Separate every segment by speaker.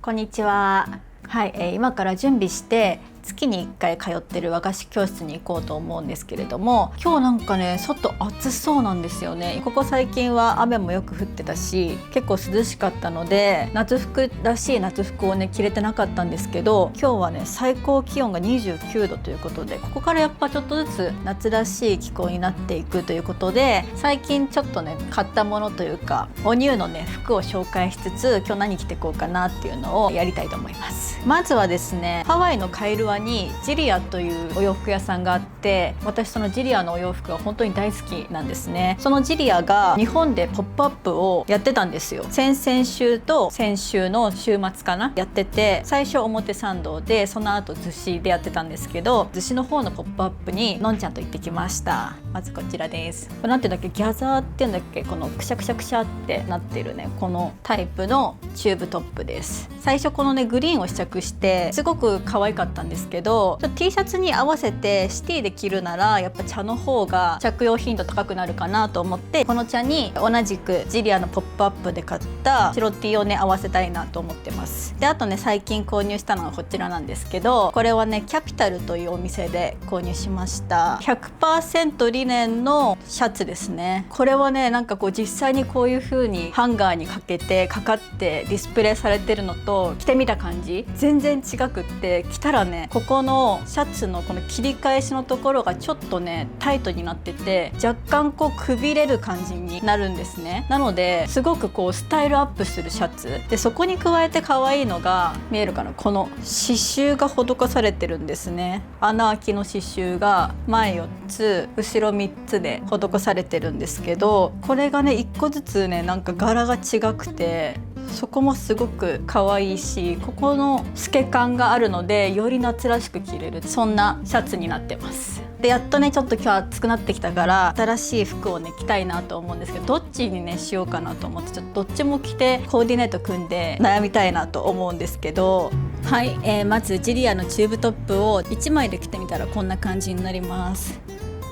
Speaker 1: こんにちは。はい、今から準備して月に1回通ってる和菓子教室に行こうと思うんですけれども、今日なんかね外暑そうなんですよね。ここ最近は雨もよく降ってたし結構涼しかったので夏服らしい夏服をね着れてなかったんですけど、今日はね最高気温が29度ということで、ここからやっぱちょっとずつ夏らしい気候になっていくということで、最近ちょっとね買ったものというかおニューのね服を紹介しつつ、今日何着てこうかなっていうのをやりたいと思います。まずはですね、ハワイのカイルワにジリアというお洋服屋さんがあって、私そのジリアのお洋服が本当に大好きなんですね。そのジリアが日本でポップアップをやってたんですよ。先々週と先週の週末かなやってて、最初表参道でその後逗子でやってたんですけど、逗子の方のポップアップにのんちゃんと行ってきました。まずこちらです。これなんていうんだっけ、ギャザーっていうんだっけ、このくしゃくしゃくしゃってなってるねこのタイプのチューブトップです。最初このねグリーンを試着してすごく可愛かったんですけど、ちょっと T シャツに合わせてシティで着るならやっぱ茶の方が着用頻度高くなるかなと思って、この茶に同じくジリアのポップアップで買った白 T をね合わせたいなと思ってます。であとね最近購入したのがこちらなんですけど、これはねキャピタルというお店で購入しました。 100% リネンのシャツですね。これはねなんかこう実際にこういう風にハンガーにかけてかかってディスプレイされてるのと着てみた感じ全然違くって、着たらねここのシャツのこの切り返しのところがちょっとねタイトになってて、若干こうくびれる感じになるんですね。なのですごくこうスタイルアップするシャツで、そこに加えて可愛いのが見えるかな、この刺繍が施されてるんですね。穴開きの刺繍が前4つ後ろ3つで施されてるんですけど、これがね1個ずつねなんか柄が違くて、そこもすごく可愛いし、ここの透け感があるのでより夏らしく着れる、そんなシャツになってます。でやっとねちょっと今日暑くなってきたから新しい服をね着たいなと思うんですけど、どっちにねしようかなと思って、ちょっとどっちも着てコーディネート組んで悩みたいなと思うんですけど、はい、まずジリアのチューブトップを1枚で着てみたらこんな感じになります。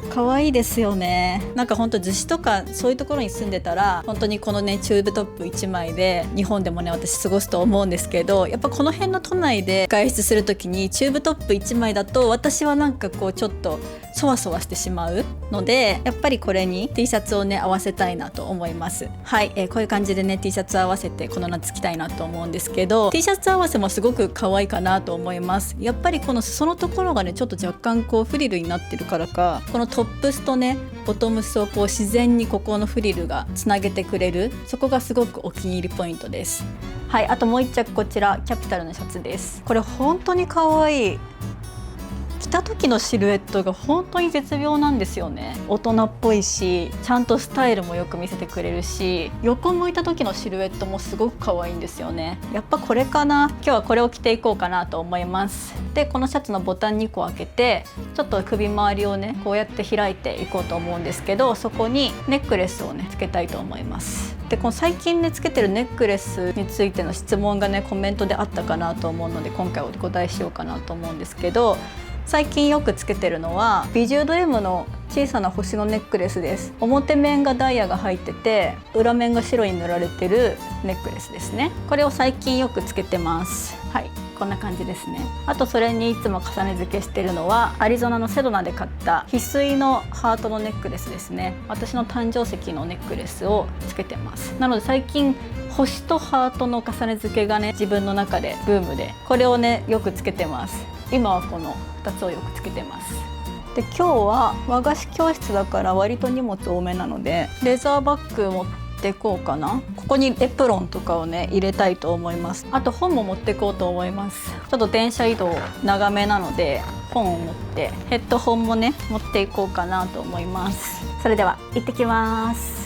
Speaker 1: 可愛いですよね。なんか本当逗子とかそういうところに住んでたら本当にこのねチューブトップ1枚で日本でもね私過ごすと思うんですけど、やっぱこの辺の都内で外出する時にチューブトップ1枚だと私はなんかこうちょっとそわそわしてしまうので、やっぱりこれに T シャツをね合わせたいなと思います。はい、こういう感じでね T シャツ合わせてこの夏着たいなと思うんですけど、 T シャツ合わせもすごく可愛いかなと思います。やっぱりこの裾のところがねちょっと若干こうフリルになってるからか、このトップスとねボトムスをこう自然にここのフリルがつなげてくれる、そこがすごくお気に入りポイントです。はい、あともう1着こちらキャピタルのシャツです。これ本当に可愛い。着た時のシルエットが本当に絶妙なんですよね。大人っぽいしちゃんとスタイルもよく見せてくれるし、横向いた時のシルエットもすごく可愛いんですよね。やっぱこれかな、今日はこれを着ていこうかなと思います。でこのシャツのボタン2個開けてちょっと首周りをねこうやって開いていこうと思うんですけど、そこにネックレスをねつけたいと思います。でこの最近ねつけてるネックレスについての質問がねコメントであったかなと思うので、今回お答えしようかなと思うんですけど、最近よくつけてるのはビジュード M の小さな星のネックレスです。表面がダイヤが入ってて裏面が白に塗られてるネックレスですね。これを最近よくつけてます。はい、こんな感じですね。あとそれにいつも重ね付けしてるのはアリゾナのセドナで買った翡翠のハートのネックレスですね。私の誕生石のネックレスをつけてます。なので最近星とハートの重ね付けがね自分の中でブームで、これをねよくつけてます。今はこの2つをよくつけてます。で今日は和菓子教室だから割と荷物多めなのでレザーバッグ持ってこうかな。ここにエプロンとかをね入れたいと思います。あと本も持ってこうと思います。ちょっと電車移動長めなので本を持ってヘッドホンもね持っていこうかなと思います。それでは行ってきます。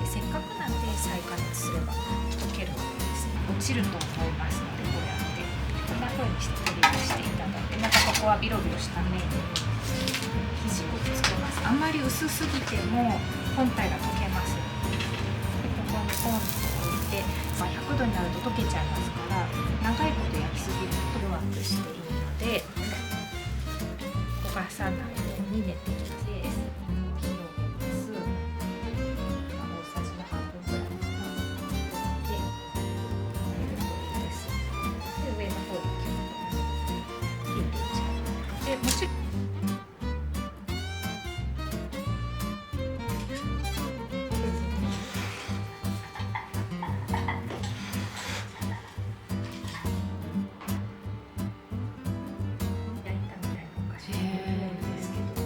Speaker 2: せっかくなんで再加熱すれば溶けるわけですね。落ちると思いますので、こうやってこんな風にして取り出していただいて、またここはビロビロした面に生地をつけます。あんまり薄すぎても本体が溶けます。でここにポンと置いて、100度になると溶けちゃいますから、長していいので焦がさないように練っていきます。広げます。大さじの半分ぐらいかな。で、です。で、上の方に切っていっちゃう。で、もちろん焼いたみたいなお菓子になるんですけど、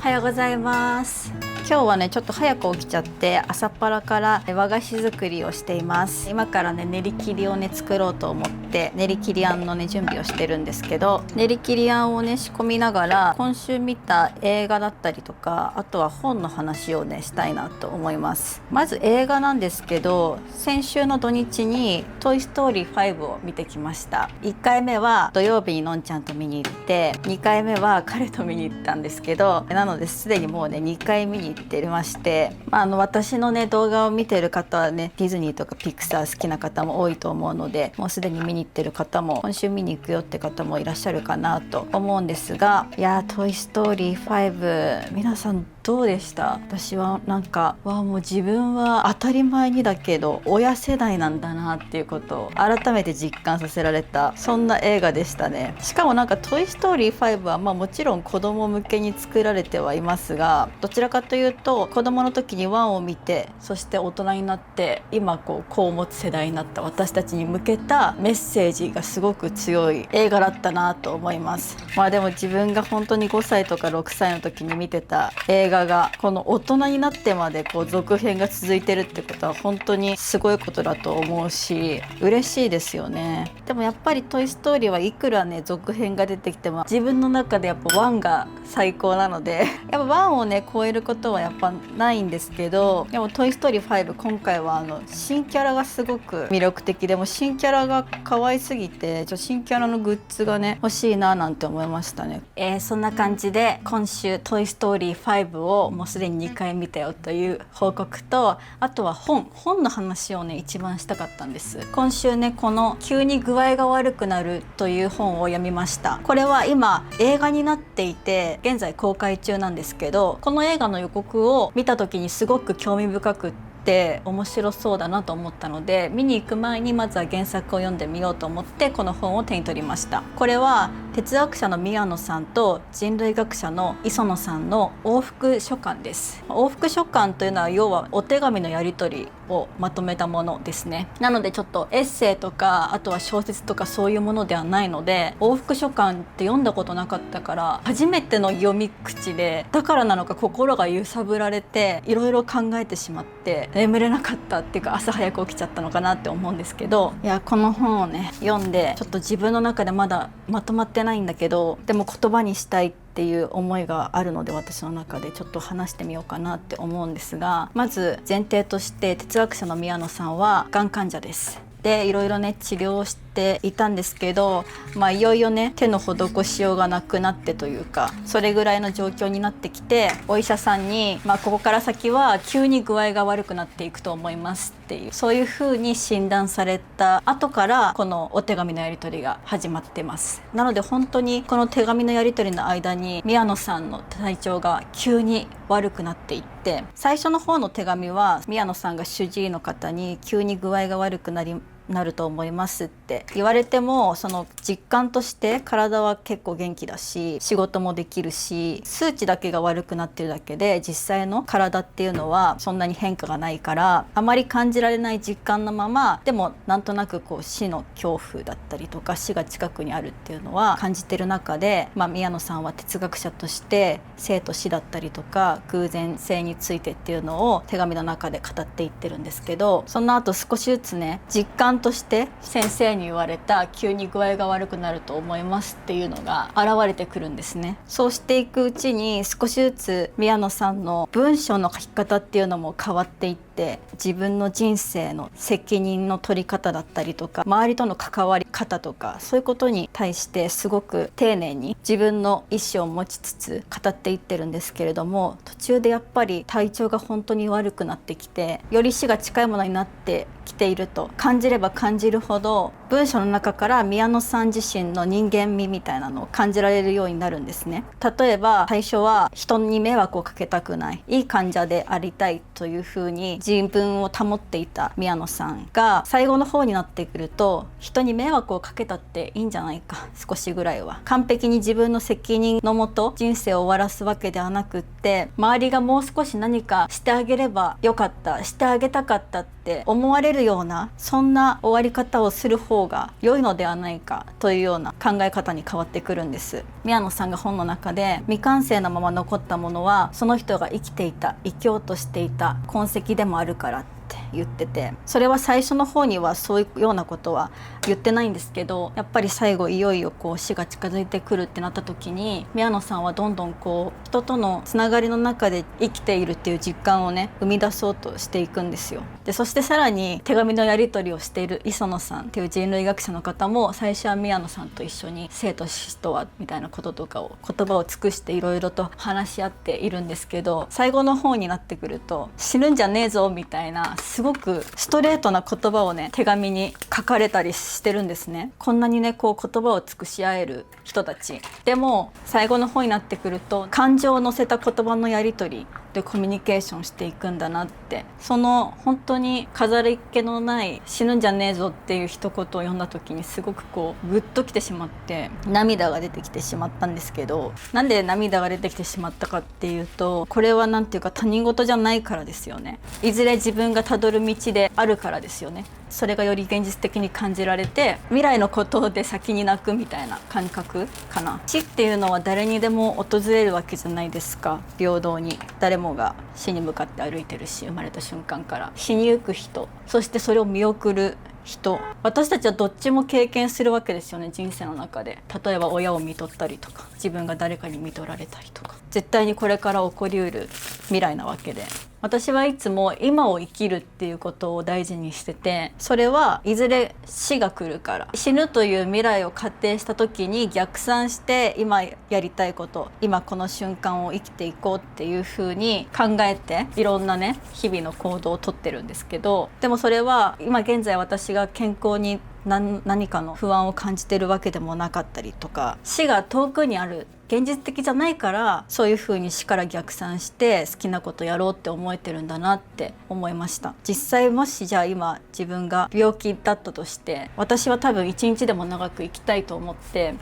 Speaker 1: はようございます。今日はねちょっと早く起きちゃって朝っぱらから和菓子作りをしています。今からね練り切りをね作ろうと思って練り切りあんのね準備をしてるんですけど、練り切りあんをね仕込みながら今週見た映画だったりとか、あとは本の話をねしたいなと思います。まず映画なんですけど、先週の土日にトイストーリー5を見てきました。1回目は土曜日にのんちゃんと見に行って、2回目は彼と見に行ったんですけど、なのですでにもうね2回見に行ってまして、私のね動画を見てる方はねディズニーとかピクサー好きな方も多いと思うので、もうすでに見に行ってる方も今週見に行くよって方もいらっしゃるかなと思うんですが、いやトイストーリー5皆さんどうでした？私はなんかもう自分は当たり前にだけど親世代なんだなっていうことを改めて実感させられた、そんな映画でしたね。しかもなんかトイストーリー5はもちろん子供向けに作られてはいますが、どちらかというと子供の時に1を見て、そして大人になって今子を持つ世代になった私たちに向けたメッセージがすごく強い映画だったなと思います。でも自分が本当に5歳とか6歳の時に見てた映画がこの大人になってまで続編が続いてるってことは本当にすごいことだと思うし、嬉しいですよね。でもやっぱりトイストーリーはいくらね続編が出てきても自分の中でやっぱ1が最高なのでやっぱ1をね超えることはやっぱないんですけど、でもトイストーリー5今回は新キャラがすごく魅力的で、も新キャラが可愛すぎて新キャラのグッズがね欲しいななんて思いましたね。そんな感じで今週トイストーリー5をもうすでに2回見たよという報告と、あとは本の話をね一番したかったんです。今週ねこの急に具合が悪くなるという本を読みました。これは今映画になっていて現在公開中なんですけど、この映画の予告を見た時にすごく興味深くって面白そうだなと思ったので、見に行く前にまずは原作を読んでみようと思ってこの本を手に取りました。これは哲学者の宮野さんと人類学者の磯野さんの往復書簡です。往復書簡というのは要はお手紙のやり取りをまとめたものですね。なのでちょっとエッセイとかあとは小説とかそういうものではないので、往復書簡って読んだことなかったから初めての読み口で、だからなのか心が揺さぶられていろいろ考えてしまって眠れなかったっていうか、朝早く起きちゃったのかなって思うんですけど、いやこの本をね読んでちょっと自分の中でまだまとまってないんだけど、でも言葉にしたいっていう思いがあるので私の中でちょっと話してみようかなって思うんですが、まず前提として哲学者の宮野さんはがん患者です。でいろいろね治療をしていたんですけど、いよいよね手の施しようがなくなってというか、それぐらいの状況になってきて、お医者さんに、ここから先は急に具合が悪くなっていくと思いますっていう、そういう風に診断された後からこのお手紙のやり取りが始まってます。なので本当にこの手紙のやり取りの間に宮野さんの体調が急に悪くなっていって、最初の方の手紙は宮野さんが主治医の方に急に具合が悪くなると思いますって言われても、その実感として体は結構元気だし仕事もできるし、数値だけが悪くなってるだけで実際の体っていうのはそんなに変化がないから、あまり感じられない実感のままでもなんとなく死の恐怖だったりとか死が近くにあるっていうのは感じてる中で、宮野さんは哲学者として生と死だったりとか偶然性についてっていうのを手紙の中で語っていってるんですけど、その後少しずつね実感として先生に言われた急に具合が悪くなると思いますっていうのが現れてくるんですね。そうしていくうちに少しずつ宮野さんの文章の書き方っていうのも変わっていって、自分の人生の責任の取り方だったりとか周りとの関わり方とか、そういうことに対してすごく丁寧に自分の意思を持ちつつ語っていってるんですけれども、途中でやっぱり体調が本当に悪くなってきて、より死が近いものになってきていると感じれば感じるほど、文章の中から宮野さん自身の人間味みたいなのを感じられるようになるんですね。例えば最初は人に迷惑をかけたくない、いい患者でありたいというふうに自分を保っていた宮野さんが、最後の方になってくると人に迷惑をかけたっていいんじゃないか、少しぐらいは完璧に自分の責任のもと人生を終わらすわけではなくって、周りがもう少し何かしてあげればよかった、してあげたかったって思われるような、そんな終わり方をする方方が良いのではないかというような考え方に変わってくるんです。宮野さんが本の中で、未完成のまま残ったものはその人が生きていた、生きようとしていた痕跡でもあるからって言ってて、それは最初の方にはそういうようなことは言ってないんですけど、やっぱり最後いよいよ死が近づいてくるってなった時に、宮野さんはどんどん人とのつながりの中で生きているっていう実感をね生み出そうとしていくんですよ。でそしてさらに手紙のやり取りをしている磯野さんっていう人類学者の方も、最初は宮野さんと一緒に生と死とはみたいなこととかを言葉を尽くしていろいろと話し合っているんですけど、最後の方になってくると死ぬんじゃねえぞみたいなすごくストレートな言葉をね手紙に書かれたりしてるんですね。こんなにね言葉を尽くし合える人たちでも、最後の方になってくると感情を乗せた言葉のやり取りでコミュニケーションしていくんだなって、その本当に飾りっ気のない死ぬんじゃねえぞっていう一言を読んだ時にすごくグッときてしまって涙が出てきてしまったんですけど、なんで涙が出てきてしまったかっていうと、これはなんていうか他人事じゃないからですよね。いずれ自分がたどる道であるからですよね。それがより現実的に感じられて、未来のことで先に泣くみたいな感覚かな。死っていうのは誰にでも訪れるわけじゃないですか。平等に誰もが死に向かって歩いてるし、生まれた瞬間から死にゆく人、そしてそれを見送る人、私たちはどっちも経験するわけですよね、人生の中で。例えば親を見とったりとか、自分が誰かに見とられたりとか、絶対にこれから起こりうる未来なわけで、私はいつも今を生きるっていうことを大事にしてて、それはいずれ死が来るから、死ぬという未来を仮定した時に逆算して今やりたいこと、今この瞬間を生きていこうっていう風に考えて、いろんなね日々の行動をとってるんですけど、でもそれは今現在私が健康に何かの不安を感じてるわけでもなかったりとか、死が遠くにある、現実的じゃないからそういう風に死から逆算して好きなことやろうって思えてるんだなって思いました。実際もしじゃあ今自分が病気だったとして、私は多分一日でも長く生きたいと思って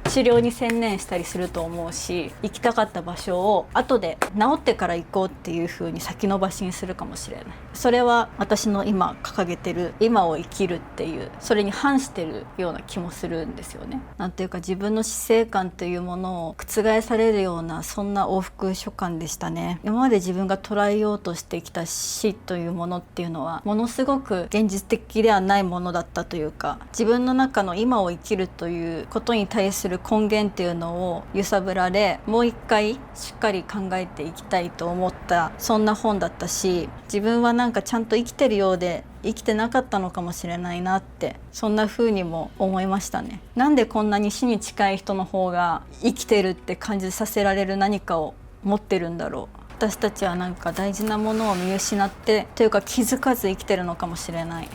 Speaker 1: 治療に専念したりすると思うし、行きたかった場所を後で治ってから行こうっていう風に先延ばしにするかもしれない。それは私の今掲げてる今を生きるっていう、それに反してるような気もするんですよね。なんていうか自分の死生観というものを覆されるような、そんな往復書簡でしたね。今まで自分が捉えようとしてきた死というものっていうのはものすごく現実的ではないものだったというか、自分の中の今を生きるということに対する根源っていうのを揺さぶられ、もう一回しっかり考えていきたいと思った、そんな本だったし、自分はなんかちゃんと生きてるようで生きてなかったのかもしれないなって、そんな風にも思いましたね。なんでこんなに死に近い人の方が生きてるって感じさせられる何かを持ってるんだろう。私たちはなんか大事なものを見失ってというか気づかず生きてるのかもしれない。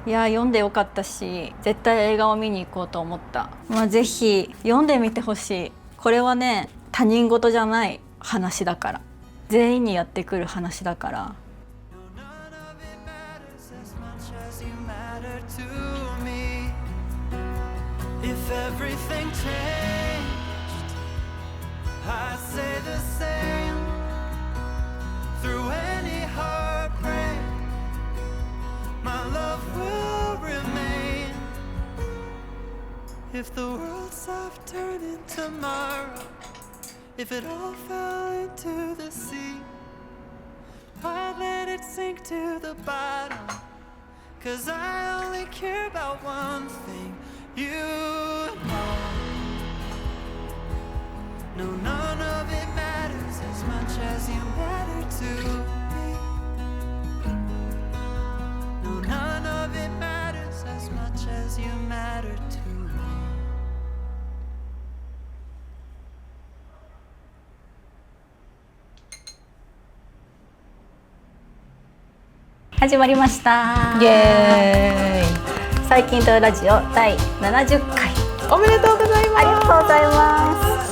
Speaker 1: いや読んでよかったし、絶対映画を見に行こうと思った。ぜひ読んでみてほしい。これはね他人事じゃない話だから、全員にやってくる話だから。
Speaker 3: If the world stopped turning tomorrow, if it all fell into the sea, I'd let it sink to the bottom, 'cause I only care about one thing, you know. No, none of it matters as much as you matter to me. No, none of it matters as much as you matter to me.
Speaker 1: 始まりました。
Speaker 4: イエーイ。
Speaker 1: 最近とラジオ第70回
Speaker 4: おめでとうございます。
Speaker 1: ありがとうございます。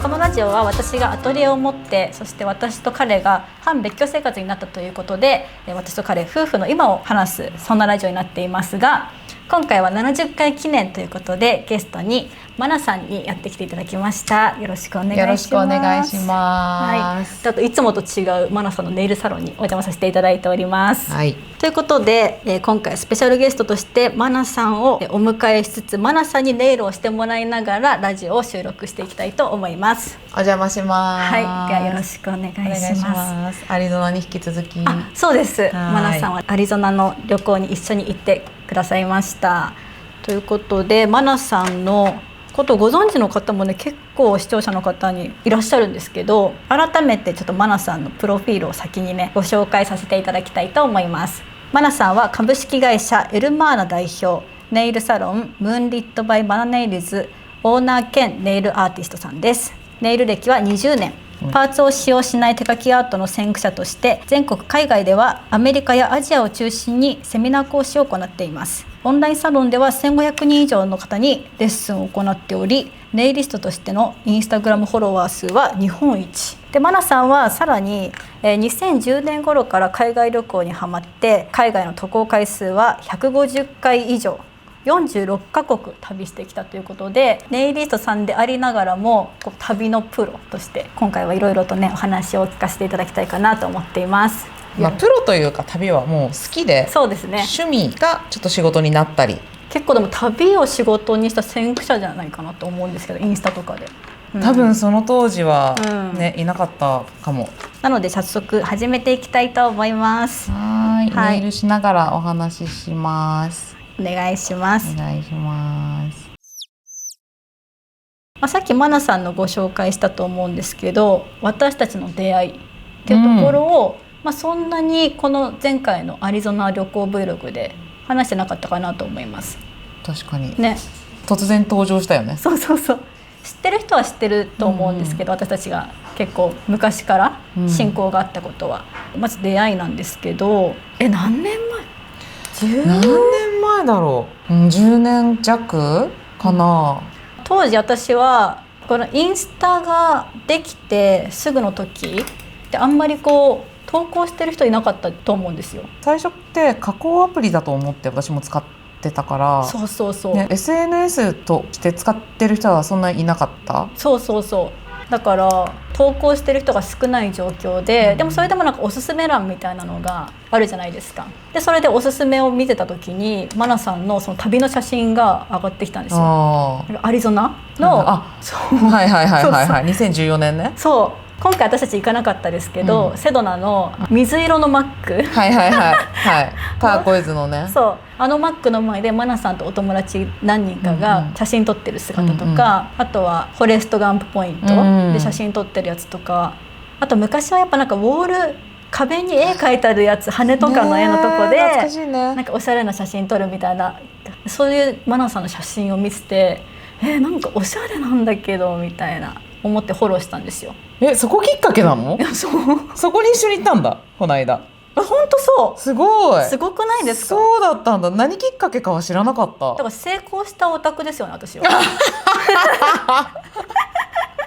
Speaker 1: このラジオは私がアトリエを持って、そして私と彼が半別居生活になったということで、私と彼夫婦の今を話す、そんなラジオになっていますが、今回は70回記念ということでゲストにマナさんにやってきていただきました。よろしくお願いします。
Speaker 4: よろしくお願いします。
Speaker 1: はい、ちょっといつもと違うマナさんのネイルサロンにお邪魔させていただいております。
Speaker 4: はい。
Speaker 1: ということで、今回スペシャルゲストとしてマナさんをお迎えしつつ、マナさんにネイルをしてもらいながらラジオを収録していきたいと思います。
Speaker 4: お邪魔します。
Speaker 1: はい、ではよろしくお願いし
Speaker 4: お願いし
Speaker 1: ます。
Speaker 4: ます。アリゾナに引き続き。
Speaker 1: あ、そうです。
Speaker 4: はい
Speaker 1: マナさんはアリゾナの旅行に一緒に行ってくださいました。ということで、マナさんのことをご存知の方もね、結構視聴者の方にいらっしゃるんですけど、改めてちょっとマナさんのプロフィールを先にねご紹介させていただきたいと思います。マナさんは株式会社エルマーナ代表、ネイルサロンムーンリットバイバナネイルズオーナー兼ネイルアーティストさんです。ネイル歴は20年。パーツを使用しない手書きアートの先駆者として全国海外ではアメリカやアジアを中心にセミナー講師を行っています。オンラインサロンでは1500人以上の方にレッスンを行っており、ネイリストとしてのインスタグラムフォロワー数は日本一で、マナさんはさらに2010年頃から海外旅行にハマって、海外の渡航回数は150回以上、46カ国旅してきたということで、ネイリストさんでありながらも旅のプロとして今回はいろいろとねお話を聞かせていただきたいかなと思っています。
Speaker 4: プロというか旅はもう好きで、
Speaker 1: そうですね、
Speaker 4: 趣味がちょっと仕事になったり、
Speaker 1: 結構でも旅を仕事にした先駆者じゃないかなと思うんですけど、インスタとかで、
Speaker 4: 多分その当時はね、
Speaker 1: うん
Speaker 4: いなかったかも。
Speaker 1: なので早速始めていきたいと思います。
Speaker 4: はい、
Speaker 1: はい
Speaker 4: ネイルしながらお話しします。
Speaker 1: お願いします。
Speaker 4: お願いします。
Speaker 1: さっきマナさんのご紹介したと思うんですけど、私たちの出会いっていうところを、そんなにこの前回のアリゾナ旅行 Vlog で話してなかったかなと思います
Speaker 4: 確かに
Speaker 1: ね。
Speaker 4: 突然登場したよね。
Speaker 1: そうそうそう、知ってる人は知ってると思うんですけど、私たちが結構昔から親交があったことは、まず出会いなんですけど、何年前
Speaker 4: 何年前だろう、10年弱かな。
Speaker 1: 当時私はこのインスタができてすぐの時で、あんまりこう投稿してる人いなかったと思うんですよ。
Speaker 4: 最初って加工アプリだと思って私も使ってたから、
Speaker 1: そうそうそう、
Speaker 4: ね、SNS として使ってる人はそんなにいなかった。
Speaker 1: そうそうそう、だから投稿してる人が少ない状況で、でもそれでもなんかおすすめ欄みたいなのがあるじゃないですか。でそれでおすすめを見てた時にマナさんのその旅の写真が上がってきたんですよ。アリゾナの、そう
Speaker 4: はいはいはいはいはい、2014年ね。
Speaker 1: そう、今回私たち行かなかったですけど、セドナの水色のマック
Speaker 4: はいはいはいはいターコイズのね
Speaker 1: そう、あのマックの前でマナさんとお友達何人かが写真撮ってる姿とか、あとはフォレストガンプポイントで写真撮ってるやつとか、あと昔はやっぱなんかウォール壁に絵描いてあるやつ、羽とかの絵のとこで、
Speaker 4: 懐かしいね、
Speaker 1: なんかおしゃれな写真撮るみたいな、そういうマナさんの写真を見てて、なんかおしゃれなんだけどみたいな思ってフォローしたんですよ。
Speaker 4: そこきっかけなの？
Speaker 1: そう
Speaker 4: そこに一緒に行ったんだ、この間。
Speaker 1: 本当そう、
Speaker 4: すごい、
Speaker 1: すごくないですか？
Speaker 4: そうだったんだ。何きっかけかは知らなかった。
Speaker 1: だから成功したオタクですよね、私は。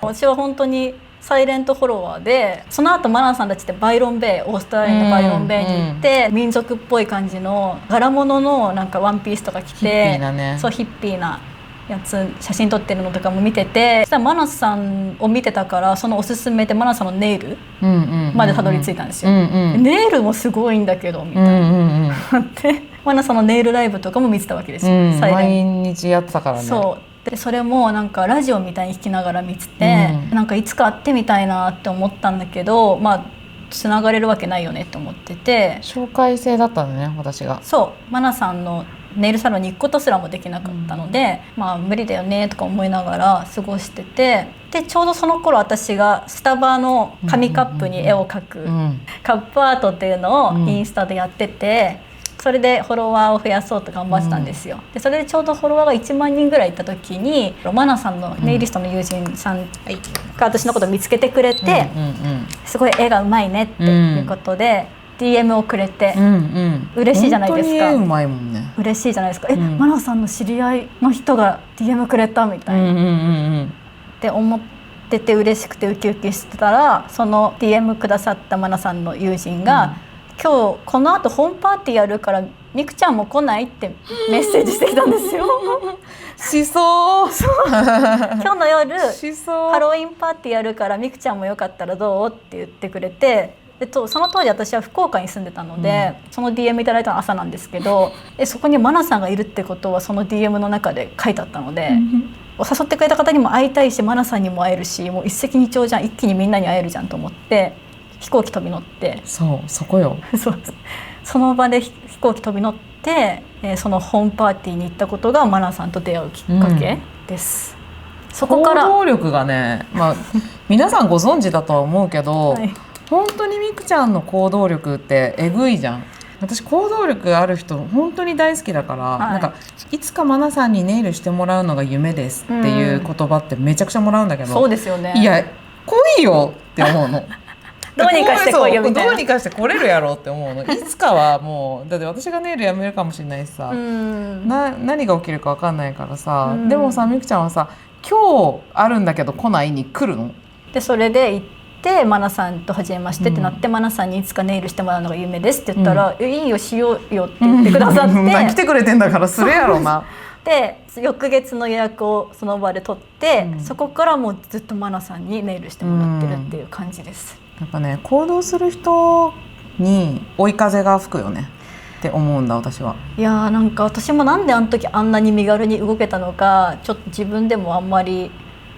Speaker 1: 私は本当にサイレントフォロワーで、その後マナさんたちってバイロンベイ、オーストラリアのバイロンベイに行って、民族っぽい感じの柄物のなんかワンピースとか着て、
Speaker 4: ヒッピーなね、
Speaker 1: そうヒッピーなやつ写真撮ってるのとかも見てて、そしたらマナさんを見てたから、そのおすすめでマナさんのネイルまでたどり着いたんですよ。ネイルもすごいんだけどみたいな、でマナさんのネイルライブとかも見てたわけですよ、
Speaker 4: 毎日やってたからね。
Speaker 1: そうで、それもなんかラジオみたいに弾きながら見てて、なんかいつか会ってみたいなって思ったんだけど、つながれるわけないよねって思ってて、
Speaker 4: 紹介制だったんだね、私が。
Speaker 1: そうマナさんのネイルサロンに行くことすらもできなかったので、無理だよねとか思いながら過ごしてて、でちょうどその頃私がスタバの紙カップに絵を描くカップアートっていうのをインスタでやってて、それでフォロワーを増やそうと頑張ってたんですよ。でそれでちょうどフォロワーが1万人ぐらいいった時に、マナさんのネイリストの友人さんが私のことを見つけてくれて、すごい絵がうまいねっていうことで、DM をくれて、嬉しいじゃないですか。
Speaker 4: 本当にうまいもんね。
Speaker 1: 嬉しいじゃないですか。マナさんの知り合いの人が DM くれたみたいな、って思ってて嬉しくてウキウキしてたら、その DM くださったマナさんの友人が、今日この後ホームパーティーやるからみくちゃんも来ないってメッセージしてきたんですよ
Speaker 4: しそう
Speaker 1: 今日の夜
Speaker 4: しそう
Speaker 1: ハロウィンパーティーやるからみくちゃんもよかったらどうって言ってくれて、その当時私は福岡に住んでたので、その DM いただいたのは朝なんですけど、そこにマナさんがいるってことはその DM の中で書いてあったので、誘ってくれた方にも会いたいしマナさんにも会えるし、もう一石二鳥じゃん、一気にみんなに会えるじゃんと思って飛行機飛び乗って
Speaker 4: そこよ
Speaker 1: その場で飛行機飛び乗って、そのホームパーティーに行ったことがマナさんと出会うきっかけです、そこから
Speaker 4: 行動力がね、皆さんご存知だとは思うけど、
Speaker 1: はい、
Speaker 4: 本当にみくちゃんの行動力ってえぐいじゃん。私行動力ある人本当に大好きだから、なんかいつかマナさんにネイルしてもらうのが夢ですっていう言葉ってめちゃくちゃもらうんだけど、
Speaker 1: そうですよね、
Speaker 4: いや来いよって思うの
Speaker 1: どうにかしてこいよみたいな、
Speaker 4: どうにかして来れるやろって思うの。いつかはもうだって私がネイルやめるかもしれないしさ、何が起きるか分かんないからさ、でもさみくちゃんはさ今日あるんだけど来ないに来るの
Speaker 1: で、それで行ってマナさんと初めましてってなって、マナさんにいつかネイルしてもらうのが夢ですって言ったら、いいよしようよって言ってくださって、
Speaker 4: 来てくれてんだからするやろな
Speaker 1: で翌月の予約をその場で取って、そこからもうずっとマナさんにネイルしてもらってるっていう感じです、
Speaker 4: やっぱね行動する人に追い風が吹くよねって思うんだ私は。
Speaker 1: いやーなんか私もなんであの時あんなに身軽に動けたのかちょっと自分でもあんまり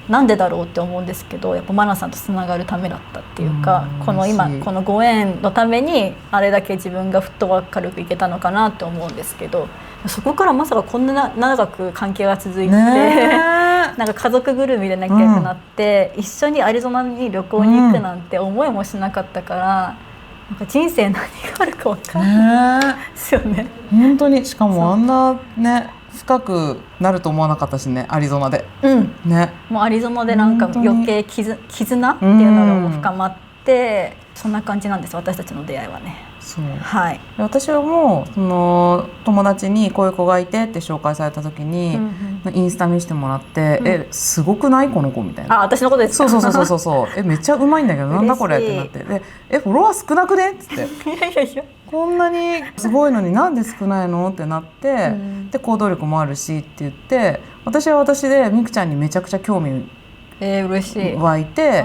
Speaker 1: なんでだろうって思うんですけど、やっぱマナさんとつながるためだったっていうか、この今このご縁のためにあれだけ自分がフットワーク軽くいけたのかなって思うんですけど、そこからまさかこんな長く関係が続いて、なんか家族ぐるみで仲良くなって、一緒にアリゾナに旅行に行くなんて思いもしなかったから、なんか人生何があるか分かんないですよね。
Speaker 4: 本当にしかもあんなね深くなると思わなかったしね、アリゾナで、ね、もう
Speaker 1: アリゾナでなんか余計絆っていうのが深まって、そんな感じなんです私たちの出会いはね。
Speaker 4: そう、
Speaker 1: はい、
Speaker 4: 私はもうその友達にこういう子がいてって紹介された時に、インスタ見せてもらって「すごくないこの子」みたいな。
Speaker 1: 私のことですか。
Speaker 4: そうめっちゃうまいんだけどなんだこれってなって、でフォロワー少なくねっつって
Speaker 1: いや
Speaker 4: こんなにすごいのになんで少ないのってなって、で行動力もあるしって言って、私は私でみくちゃんにめちゃくちゃ興味
Speaker 1: 嬉しい
Speaker 4: 湧いて、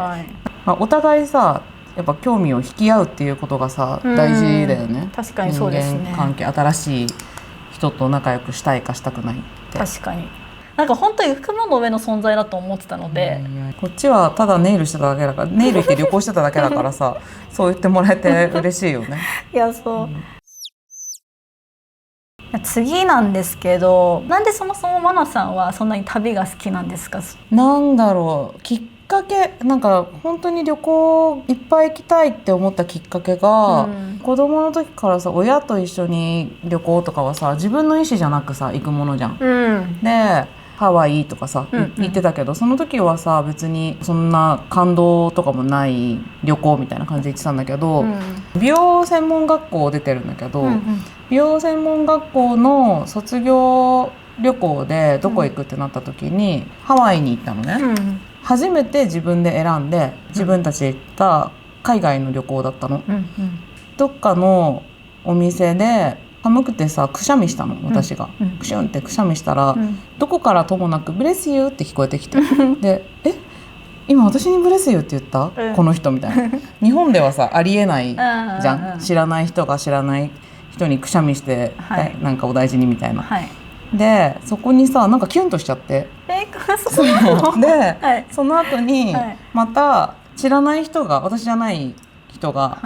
Speaker 4: お互いさやっぱ興味を引き合うっていうことがさ大事だよね。
Speaker 1: 確かにそうですね。
Speaker 4: 人間関係、新しい人と仲良くしたいかしたくないって。
Speaker 1: 確かになんか本当に雲の上の存在だと思ってたので、
Speaker 4: こっちはただネイルしてただけだから、ネイル行って旅行してただけだからさそう言ってもらえて嬉しいよね。
Speaker 1: いやそう、次なんですけど、なんでそもそもマナさんはそんなに旅が好きなんですか。
Speaker 4: なんだろう、きっかけなんか本当に旅行いっぱい行きたいって思ったきっかけが、子供の時からさ親と一緒に旅行とかはさ自分の意思じゃなくさ行くものじゃん。でハワイとかさ、行ってたけど、その時はさ別にそんな感動とかもない旅行みたいな感じで行ってたんだけど、美容専門学校出てるんだけど、美容専門学校の卒業旅行でどこ行くってなった時に、ハワイに行ったのね、初めて自分で選んで自分たちで行った海外の旅行だったの、どっかのお店で寒くてさくしゃみしたの私が、くしゅんってくしゃみしたら、どこからともなくブレスユーって聞こえてきてで今私にブレスユーって言った、この人みたいな。日本ではさありえないじゃん、知らない人が知らない人にくしゃみして、なんかお大事にみたいな、でそこにさなんかキュンとしちゃって、で、その後にまた知らない人が、私じゃない人が、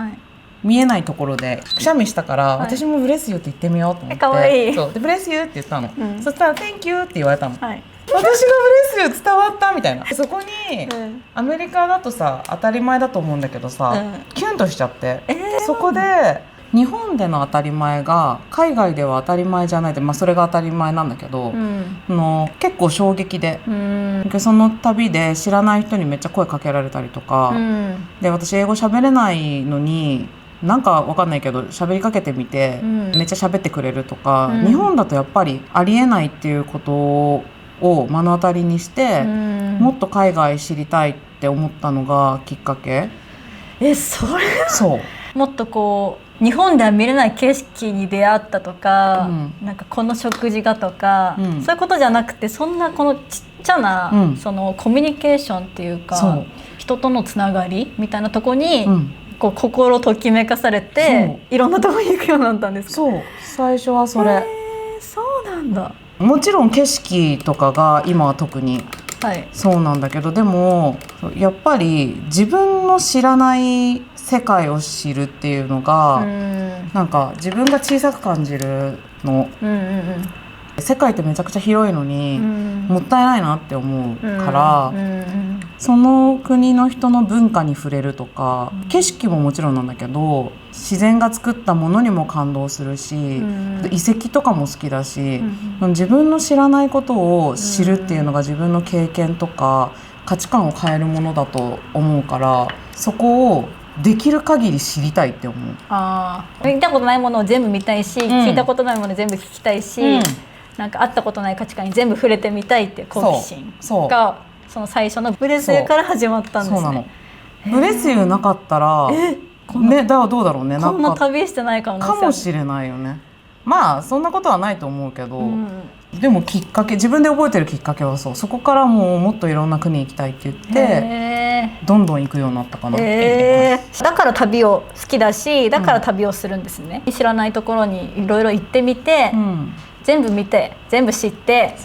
Speaker 4: 見えないところでくしゃみしたから、私もブレスユーって言ってみようと思って、
Speaker 1: かわいい。
Speaker 4: そうでブレスユーって言ったの、そしたら Thank you って言われたの、私がブレスユー伝わったみたいな。そこに、アメリカだとさ当たり前だと思うんだけどさ、キュンとしちゃって、そこで日本での当たり前が海外では当たり前じゃないで、それが当たり前なんだけど、結構衝撃で、その旅で知らない人にめっちゃ声かけられたりとか、で私英語喋れないのになんかわかんないけど喋りかけてみて、めっちゃ喋ってくれるとか、日本だとやっぱりありえないっていうことを目の当たりにして、もっと海外知りたいって思ったのがきっかけ。
Speaker 1: それ
Speaker 4: そう
Speaker 1: もっとこう日本では見れない景色に出会ったとか、なんかこの食事がとか、そういうことじゃなくて、そんなこのちっちゃな、そのコミュニケーションっていうか人とのつながりみたいなとこに、こう心ときめかされていろんなとこに行くようになったんですか？
Speaker 4: そう、最初はそれ。
Speaker 1: そうなんだ。
Speaker 4: もちろん景色とかが今は特にそうなんだけど、でもやっぱり自分の知らない世界を知るっていうのが、なんか自分が小さく感じるの、世界ってめちゃくちゃ広いのに、もったいないなって思うから、その国の人の文化に触れるとか、景色ももちろんなんだけど自然が作ったものにも感動するし、遺跡とかも好きだし、自分の知らないことを知るっていうのが自分の経験とか価値観を変えるものだと思うから、そこをできる限り知りたいって思う。
Speaker 1: 見たことないものを全部見たいし、聞いたことないものを全部聞きたいし、なんか会ったことない価値観に全部触れてみたいっていう好奇心がその最初のブレスユーから始まったんですね。
Speaker 4: そうなの。ブレスユーなかったらね、どうだろうね。
Speaker 1: こんな旅してないか
Speaker 4: もしれないよね。まあそんなことはないと思うけど、でもきっかけ、自分で覚えてるきっかけはそこからもっといろんな国行きたいって言ってどんどん行くようになったかな。
Speaker 1: だから旅を好きだし、だから旅をするんですね。知らないところにいろいろ行ってみて、全部見て全部知って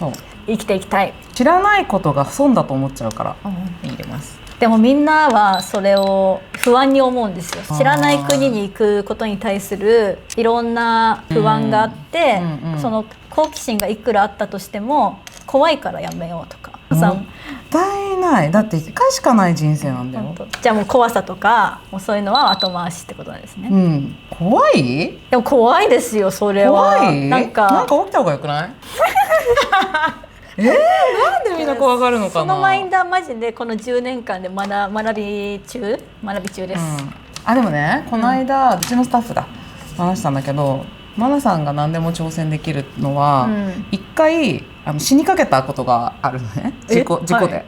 Speaker 1: 生きていきたい。
Speaker 4: 知らないことが損だと思っちゃうから入れます。
Speaker 1: でもみんなはそれを不安に思うんですよ。知らない国に行くことに対するいろんな不安があって、その好奇心がいくらあったとしても怖いからやめようとか。
Speaker 4: もったいない。だって1回しかない人生なんだよ。
Speaker 1: じゃあもう怖さとかもうそういうのは後回しってことなんですね。
Speaker 4: 怖い？
Speaker 1: でも怖いですよ、それは。
Speaker 4: 怖い？なんか起きた方がよくない？なんでみんな怖がるのかな。
Speaker 1: そのマインドはマジでこの10年間で学び中です。
Speaker 4: でもね、この間うちのスタッフが話したんだけど、マナさんが何でも挑戦できるのは、一回死にかけたことがあるのね。事故で、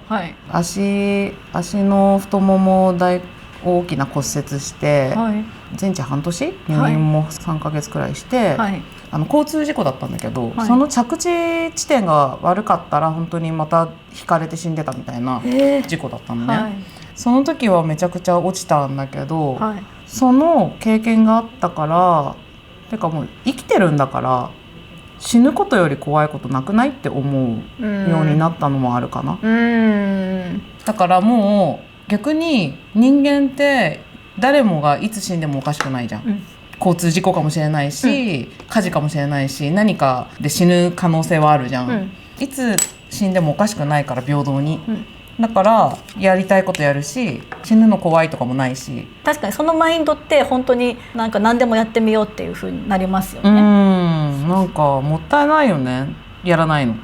Speaker 4: 足の太もも大きな骨折して、全治半年入院も3ヶ月くらいして、交通事故だったんだけど、その着地地点が悪かったら本当にまたひかれて死んでたみたいな事故だったのね。その時はめちゃくちゃ落ちたんだけど、その経験があったから、てかもう生きてるんだから死ぬことより怖いことなくないって思うようになったのもあるかな。だからもう逆に人間って誰もがいつ死んでもおかしくないじゃん。交通事故かもしれないし、火事かもしれないし、何かで死ぬ可能性はあるじゃん。いつ死んでもおかしくないから、平等に。だからやりたいことやるし、死ぬの怖いとかもないし。
Speaker 1: 確かにそのマインドって本当になんか何でもやってみようっていう風になりますよね。
Speaker 4: なんかもったいないよね、やらないの。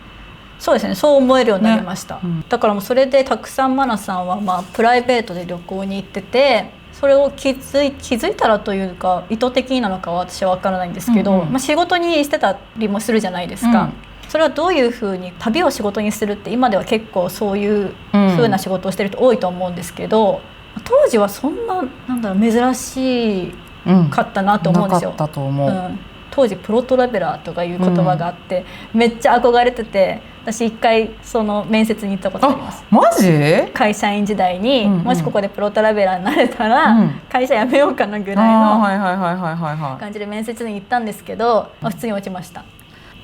Speaker 1: そうですね、そう思えるようになりました、だからもうそれでたくさんマナさんはプライベートで旅行に行ってて、それを気づいたらというか意図的なのかは私は分からないんですけど、仕事にしてたりもするじゃないですか、それはどういうふうに旅を仕事にするって、今では結構そういう風な仕事をしてる人多いと思うんですけど、当時はそんな珍しかったなと思うんですよ。
Speaker 4: なかったと思う。
Speaker 1: 当時プロトラベラーとかいう言葉があって、めっちゃ憧れてて、私一回その面接に行ったことあります。
Speaker 4: マジ？
Speaker 1: 会社員時代に、もしここでプロトラベラーになれたら、会社辞めようかなぐらいの感じで面接に行ったんですけど、普通に落ちました。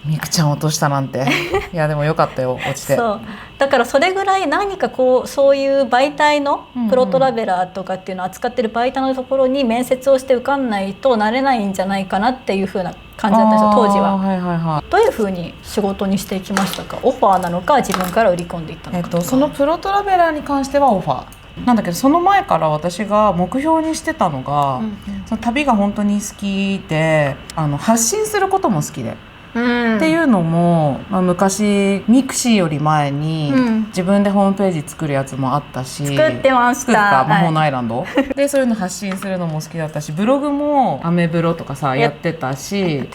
Speaker 4: みくちゃん落としたなんて。いやでもよかったよ、落ちて。
Speaker 1: そうだからそれぐらい何かそういう媒体のプロトラベラーとかっていうのを扱ってる媒体のところに面接をして受かんないとなれないんじゃないかなっていう風な感じだったんですよ、当時は。どういう風に仕事にしていきましたか？オファーなのか自分から売り込んでいったのか。
Speaker 4: そのプロトラベラーに関してはオファーなんだけど、その前から私が目標にしてたのが、その旅が本当に好きで、発信することも好きで。っていうのも、昔ミクシーより前に、自分でホームページ作るやつもあったし、
Speaker 1: 作ってました。
Speaker 4: 魔法のアイランド、でそういうの発信するのも好きだったし、ブログもアメブロとかさやってたし、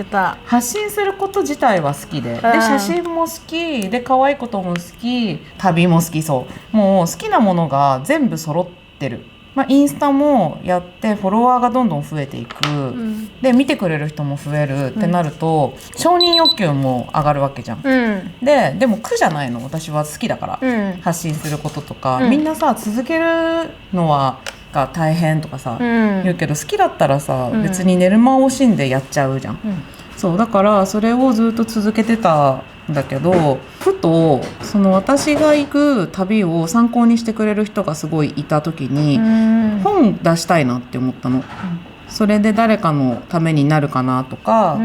Speaker 4: 発信すること自体は好きで、写真も好きで、可愛いことも好き、旅も好き。そうもう好きなものが全部揃ってるインスタもやってフォロワーがどんどん増えていく、で見てくれる人も増えるってなると、承認欲求も上がるわけじゃん、でも苦じゃないの、私は好きだから、発信することとか、みんなさ続けるのはが大変とかさ、言うけど好きだったらさ、別に寝る間を惜しんでやっちゃうじゃん、そうだからそれをずっと続けてたんだけど、ふとその私が行く旅を参考にしてくれる人がすごいいた時に、本出したいなって思ったの、それで誰かのためになるかなとか、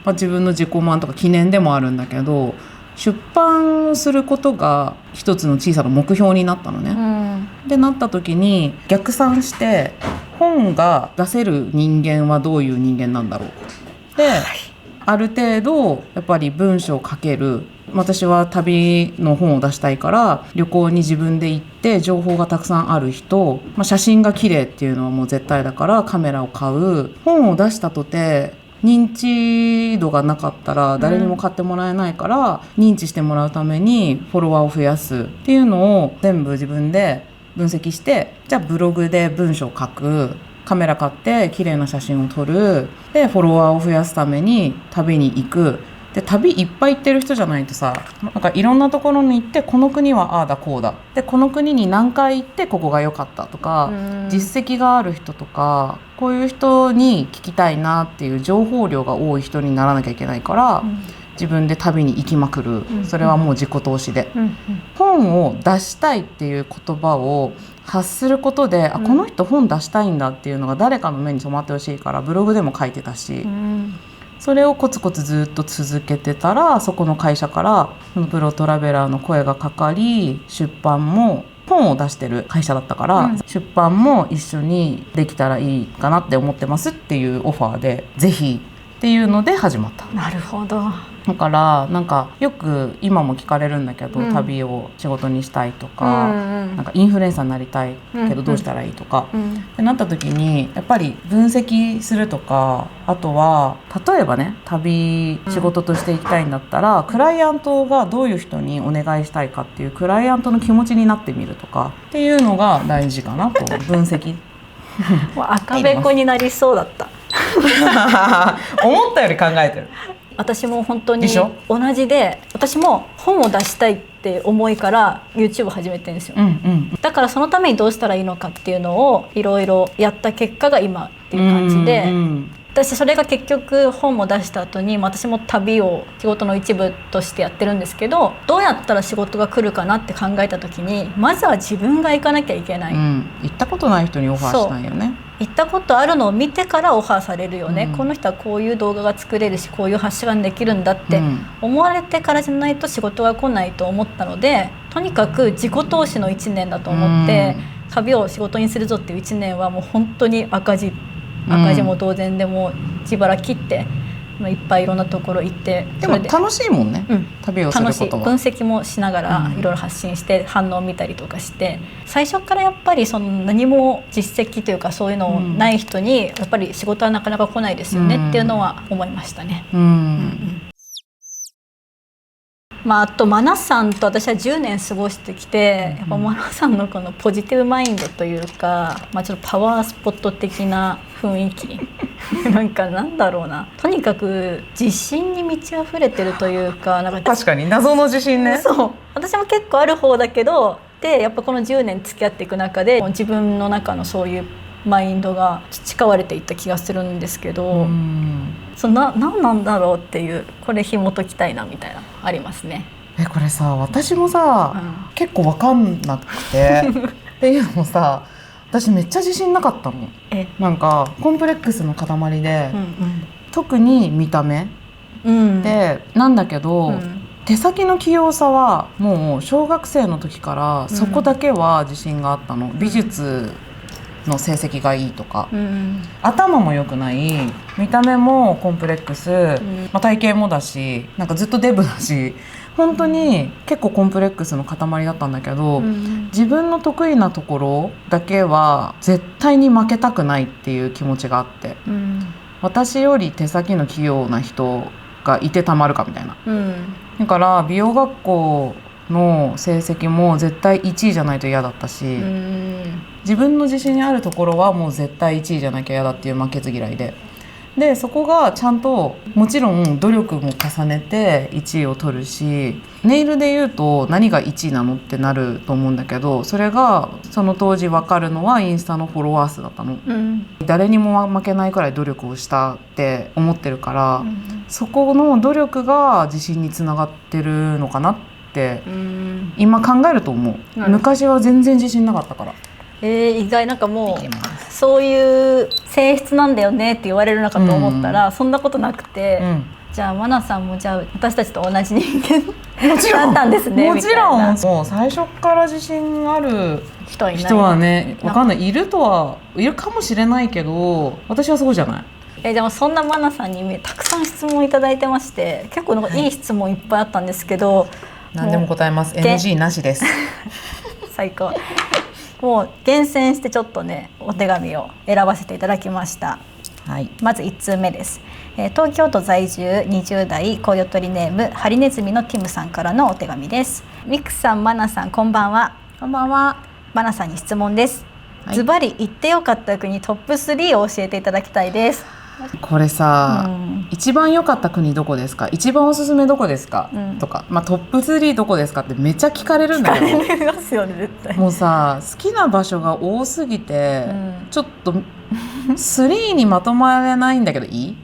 Speaker 4: 自分の自己満とか記念でもあるんだけど、出版をすることが一つの小さな目標になったのね、でなった時に逆算して、本が出せる人間はどういう人間なんだろうで、ある程度やっぱり文章を書ける、私は旅の本を出したいから旅行に自分で行って情報がたくさんある人、写真が綺麗っていうのはもう絶対だからカメラを買う、本を出したとて認知度がなかったら誰にも買ってもらえないから、認知してもらうためにフォロワーを増やすっていうのを全部自分で分析して、じゃあブログで文章を書く、カメラ買って綺麗な写真を撮る、でフォロワーを増やすために旅に行く、で旅いっぱい行ってる人じゃないとさ、なんかいろんなところに行って、この国はああだこうだで、この国に何回行ってここが良かったとか、実績がある人とか、こういう人に聞きたいなっていう情報量が多い人にならなきゃいけないから、自分で旅に行きまくる、それはもう自己投資で、本を出したいっていう言葉を発することで、この人本出したいんだっていうのが誰かの目に留まってほしいからブログでも書いてたし、それをコツコツずっと続けてたら、そこの会社からプロトラベラーの声がかかり、出版も本を出してる会社だったから、出版も一緒にできたらいいかなって思ってますっていうオファーで、ぜひっていうので始まった。
Speaker 1: なるほど。
Speaker 4: だからなんかよく今も聞かれるんだけど、旅を仕事にしたいとか、なんかインフルエンサーになりたいけどどうしたらいいとか、ってなった時にやっぱり分析するとか、あとは例えばね、旅仕事として行きたいんだったら、クライアントがどういう人にお願いしたいかっていうクライアントの気持ちになってみるとかっていうのが大事かなと。分析
Speaker 1: もう赤べこになりそうだった
Speaker 4: 思ったより考えてる。
Speaker 1: 私も本当に同じで、私も本を出したいって思いから YouTube 始めてるんですよ、だからそのためにどうしたらいいのかっていうのをいろいろやった結果が今っていう感じで、私それが結局本を出した後に、私も旅を仕事の一部としてやってるんですけど、どうやったら仕事が来るかなって考えた時に、まずは自分が行かなきゃいけない、
Speaker 4: 行ったことない人にオファーしたいよね。
Speaker 1: 行ったことあるのを見てからオファーされるよね、この人はこういう動画が作れるし、こういう発信ができるんだって思われてからじゃないと仕事が来ないと思ったので、とにかく自己投資の1年だと思って、旅を仕事にするぞっていう1年はもう本当に赤字も同然でも自腹切っていっぱいいろんなところ行って、
Speaker 4: でも楽しいもんね、旅をすることは。
Speaker 1: 楽しい。分析もしながらいろいろ発信して反応を見たりとかして、最初からやっぱりその何も実績というかそういうのない人にやっぱり仕事はなかなか来ないですよねっていうのは思いましたね。あとマナさんと私は10年過ごしてきて、やっぱマナさんのこのポジティブマインドというか、ちょっとパワースポット的な雰囲気なんだろうな、とにかく自信に満ち溢れてるというか、
Speaker 4: 確かに謎の自信ね。
Speaker 1: そう、私も結構ある方だけど、でやっぱこの10年付き合っていく中で自分の中のそういうマインドが培われていった気がするんですけど、何なんだろうっていう、これ紐解きたいなみたいなありますね。
Speaker 4: これさ、私もさ、結構分かんなくてっていうのもさ、私めっちゃ自信なかったの。なんかコンプレックスの塊で、特に見た目、でなんだけど、手先の器用さはもう小学生の時からそこだけは自信があったの。美術の成績がいいとか、頭も良くない、見た目もコンプレックス、体型もだし、なんかずっとデブだし、本当に結構コンプレックスの塊だったんだけど、自分の得意なところだけは絶対に負けたくないっていう気持ちがあって、私より手先の器用な人がいてたまるかみたいな、だから美容学校の成績も絶対1位じゃないと嫌だったし、自分の自信にあるところはもう絶対1位じゃなきゃ嫌だっていう負けず嫌いでそこがちゃんともちろん努力も重ねて1位を取るし、ネイルで言うと何が1位なのってなると思うんだけど、それがその当時分かるのはインスタのフォロワー数だったの、誰にも負けないくらい努力をしたって思ってるから、そこの努力が自信につながってるのかなって今考えると思う。昔は全然自信なかったから。
Speaker 1: 意外、なんかもうそういう性質なんだよねって言われるのかと思ったら、そんなことなくて、じゃあマナさんもじゃあ私たちと同じ人間だったんですね。
Speaker 4: もちろんもう最初から自信ある人はね、わかんない、いるかもしれないけど、私はそうじゃない。
Speaker 1: でもそんなマナさんにたくさん質問いただいてまして、結構なんかいい質問いっぱいあったんですけど、
Speaker 4: 何でも答えます。 NG なしです
Speaker 1: 最高。もう厳選してちょっとねお手紙を選ばせていただきました。まず1通目です。東京都在住20代コウヨトリネームハリネズミのティムさんからのお手紙です。ミクさん、マナさん、こんばんは。
Speaker 4: こんばんは。
Speaker 1: マナさんに質問です。ズバリ行ってよかった国トップ3を教えていただきたいです。
Speaker 4: これさ、一番良かった国どこですか、一番おすすめどこですか、とか、トップ3どこですかってめっちゃ聞かれるんだけど、
Speaker 1: 聞かれますよね、絶対。
Speaker 4: もうさ、好きな場所が多すぎて、ちょっと3にまとまれないんだけど、いい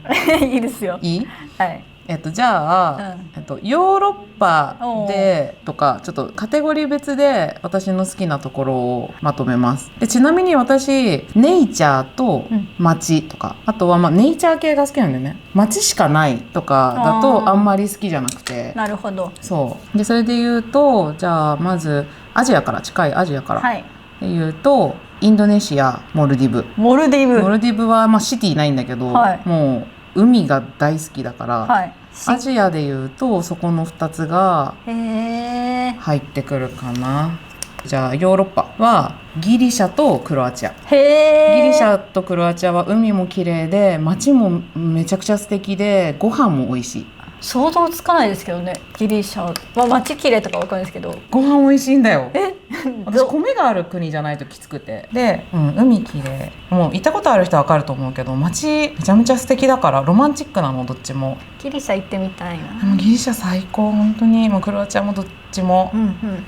Speaker 1: いいですよ。
Speaker 4: いい？
Speaker 1: はい。
Speaker 4: じゃあ、ヨーロッパでとかちょっとカテゴリー別で私の好きなところをまとめます。でちなみに私ネイチャーと街とか、あとはネイチャー系が好きなんだよね。街しかないとかだとあんまり好きじゃなくて。
Speaker 1: なるほど。
Speaker 4: そうで、それで言うと、じゃあまずアジアから、近いアジアからで言うと、インドネシア、モルディブはシティないんだけど、もう海が大好きだから、アジアでいうとそこの2つが入ってくるかな。じゃあヨーロッパはギリシャとクロアチア。ギリシャとクロアチアは海も綺麗で街もめちゃくちゃ素敵でご飯も美味しい。
Speaker 1: 想像つかないですけどね。ギリシャは街綺麗とかわかるんですけど、
Speaker 4: ご飯美味しいんだよ。私米がある国じゃないときつくて、で、海綺麗、もう行ったことある人はわかると思うけど、街めちゃめちゃ素敵だからロマンチックなの、どっちも。
Speaker 1: ギリシャ行ってみたいな。
Speaker 4: ギリシャ最高、本当に。もうクロアチアもどっちも、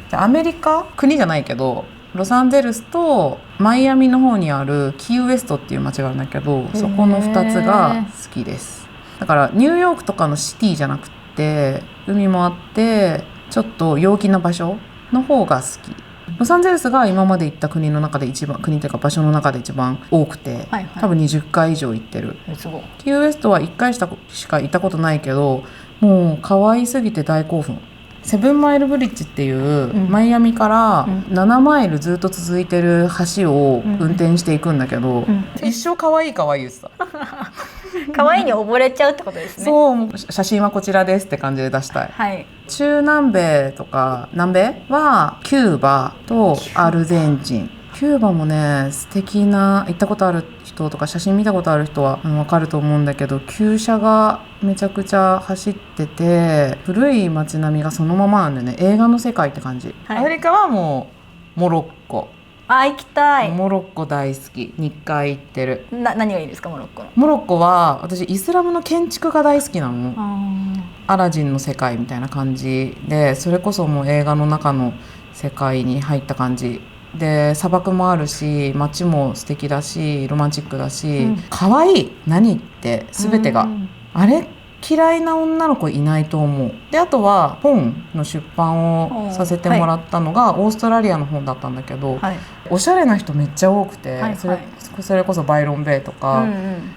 Speaker 4: でアメリカ、国じゃないけどロサンゼルスとマイアミの方にあるキーウエストっていう街があるんだけど、そこの2つが好きです。だからニューヨークとかのシティじゃなくて、海もあってちょっと陽気な場所の方が好き。ロサンゼルスが今まで行った国の中で一番、国というか場所の中で一番多くて、多分20回以上行ってる。キーウエストは1回しか行ったことないけど、もう可愛すぎて大興奮。セブンマイルブリッジっていう、マイアミから7マイルずっと続いてる橋を運転していくんだけど、一生可愛い言ってた。
Speaker 1: 可愛いに溺れちゃうってことですね。
Speaker 4: そう、写真はこちらですって感じで出したい。中南米とか南米はキューバとアルゼンチン。キューバもね、素敵な、行ったことある人とか写真見たことある人は分かると思うんだけど、旧車がめちゃくちゃ走ってて、古い街並みがそのままなんだよね。映画の世界って感じ。アフリカはもうモロッコ。
Speaker 1: 行きたい。
Speaker 4: モロッコ大好き。2回行ってる。
Speaker 1: 何がいいですか、モロッコの。
Speaker 4: モロッコは私イスラムの建築が大好きなの。アラジンの世界みたいな感じで、それこそもう映画の中の世界に入った感じで、砂漠もあるし街も素敵だしロマンチックだし、可愛い。何って全てが、あれ嫌いな女の子いないと思う。であとは本の出版をさせてもらったのがオーストラリアの本だったんだけど、おしゃれな人めっちゃ多くて、それこそバイロンベイとか、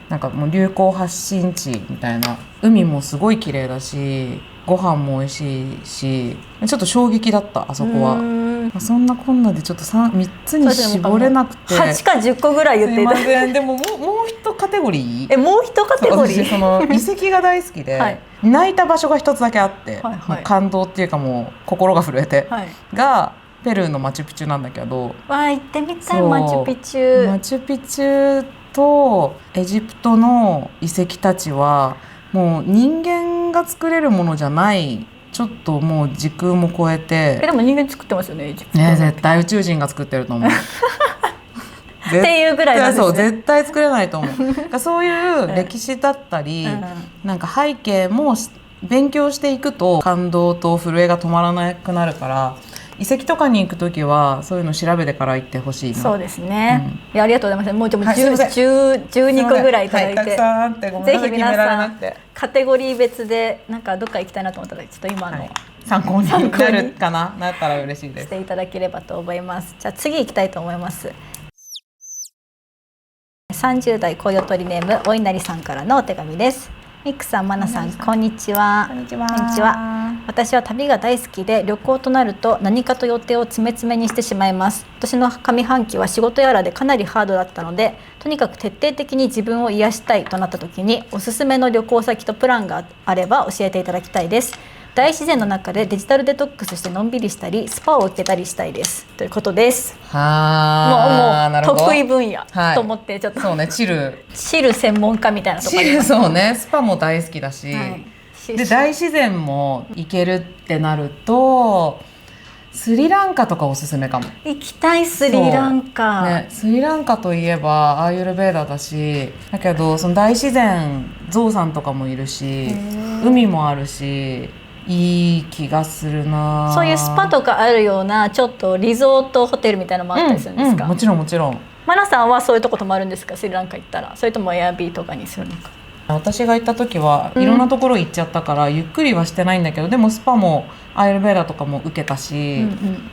Speaker 4: なんかもう流行発信地みたいな。海もすごい綺麗だしご飯も美味しいし、ちょっと衝撃だったあそこは。そんなこんなでちょっと 3つに絞れなくて、
Speaker 1: 8か10個ぐらい言っていただいて。
Speaker 4: でももう一カテゴリー、
Speaker 1: もう一カテゴリー。
Speaker 4: 私その遺跡が大好きで、泣いた場所が一つだけあって、感動っていうかもう心が震えて、がペルーのマチュピチュなんだけど、
Speaker 1: 行ってみたい。マチュピチュ。
Speaker 4: マチュピチュとエジプトの遺跡たちはもう人間が作れるものじゃないちょっともう時空も超えて
Speaker 1: でも人間作ってますよねエジプト
Speaker 4: ね、絶対宇宙人が作ってると思う
Speaker 1: っていうぐらいなんですね。
Speaker 4: そう絶対作れないと思うそういう歴史だったり、なんか背景も勉強していくと感動と震えが止まらなくなるから、遺跡とかに行くときはそういうの調べてから行ってほしいな。
Speaker 1: そうですね、いやありがとうございます。もうでも
Speaker 4: はいすいません
Speaker 1: 12個ぐらいいただいて、
Speaker 4: はい、たくさんあってごめんなさい、決められなくて
Speaker 1: カテゴリー別でなんかどっか行きたいなと思ったらちょっと今の、
Speaker 4: はい、参考になるかなったら嬉しいです。
Speaker 1: していただければと思います。じゃあ次行きたいと思います。30代恋を取りネームお稲荷さんからのお手紙です。ミックさん、マナさん、こんにちは。
Speaker 4: こんにちは。
Speaker 1: こんにちは。私は旅が大好きで、旅行となると何かと予定を詰め詰めにしてしまいます。今年の上半期は仕事やらでかなりハードだったので、とにかく徹底的に自分を癒したいとなった時におすすめの旅行先とプランがあれば教えていただきたいです。大自然の中でデジタルデトックスしてのんびりしたりスパを受けたりしたいですということです。もう得意分野と思って、ちょっと
Speaker 4: そうね、チル
Speaker 1: 専門家みたいなところあります。
Speaker 4: そうね、スパも大好きだし、
Speaker 1: はい、
Speaker 4: で大自然も行けるってなるとスリランカとかおすすめかも。
Speaker 1: 行きたいスリランカ、
Speaker 4: ね、スリランカといえばアーユルベーダだし、だけどその大自然ゾウさんとかもいるし海もあるしいい気がするな。
Speaker 1: そういうスパとかあるようなちょっとリゾートホテルみたいなのもあったりするんですか？
Speaker 4: もちろんもちろん。
Speaker 1: マナさんはそういうとこ泊まるんですか？スリランカ行ったら。それともエアビーとかにするのか？
Speaker 4: 私が行った時はいろんなところ行っちゃったから、ゆっくりはしてないんだけど、でもスパもアイルベーダとかも受けたし、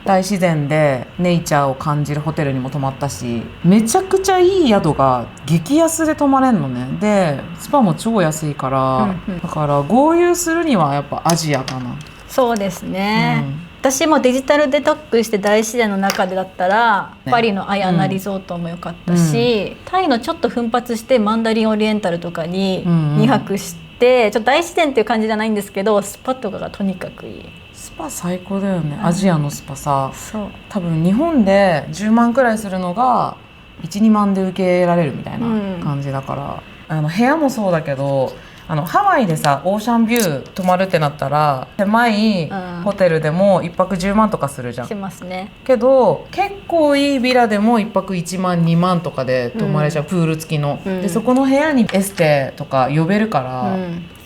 Speaker 4: 大自然でネイチャーを感じるホテルにも泊まったし、めちゃくちゃいい宿が激安で泊まれんのね。でスパも超安いから、だから合流するにはやっぱアジアかな。
Speaker 1: そうですね、私もデジタルデトックスして大自然の中でだったら、
Speaker 4: ね、
Speaker 1: パリのアヤナリゾートも良かったし、タイのちょっと奮発してマンダリンオリエンタルとかに2泊して、ちょっと大自然っていう感じじゃないんですけどスパとかがとにかくいい。
Speaker 4: スパ最高だよね、アジアのスパさ。
Speaker 1: そう
Speaker 4: 多分日本で10万くらいするのが 1,2 万で受けられるみたいな感じだから、部屋もそうだけどハワイでさオーシャンビュー泊まるってなったら狭いホテルでも1泊10万とかするじゃん。
Speaker 1: しますね。
Speaker 4: けど結構いいビラでも1泊1万2万とかで泊まれちゃう、プール付きの、でそこの部屋にエステとか呼べるから、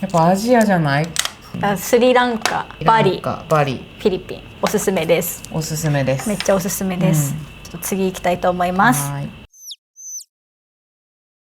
Speaker 4: やっぱアジアじゃない？
Speaker 1: スリランカ、バリ、フィリピンおすすめです。
Speaker 4: おすすめです。
Speaker 1: めっちゃおすすめです、ちょっと次行きたいと思います。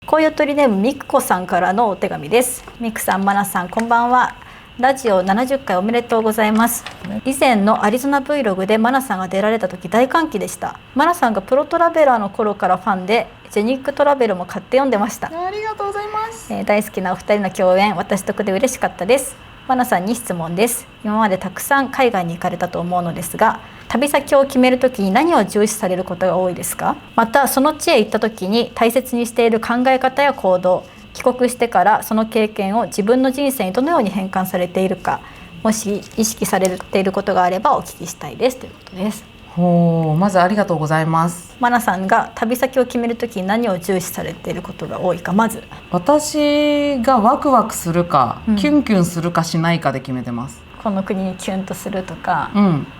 Speaker 1: 恋を取りネームみくこさんからのお手紙です。みくさん、まなさん、こんばんは。ラジオ70回おめでとうございます。以前のアリゾナ Vlog でマナさんが出られた時大歓喜でした。マナさんがプロトラベラーの頃からファンでジェニックトラベルも買って読んでました。
Speaker 4: ありがとうございます、
Speaker 1: 大好きなお二人の共演、私得で嬉しかったです。マナさんに質問です。今までたくさん海外に行かれたと思うのですが、旅先を決めるときに何を重視されることが多いですか？またその地へ行ったときに大切にしている考え方や行動、帰国してからその経験を自分の人生にどのように変換されているか、もし意識されていることがあればお聞きしたいですということです。
Speaker 4: まずありがとうございます。
Speaker 1: マナさんが旅先を決めるときに何を重視されていることが多いか。まず
Speaker 4: 私がワクワクするか、キュンキュンするかしないかで決めてます。
Speaker 1: この国にキュンとするとか、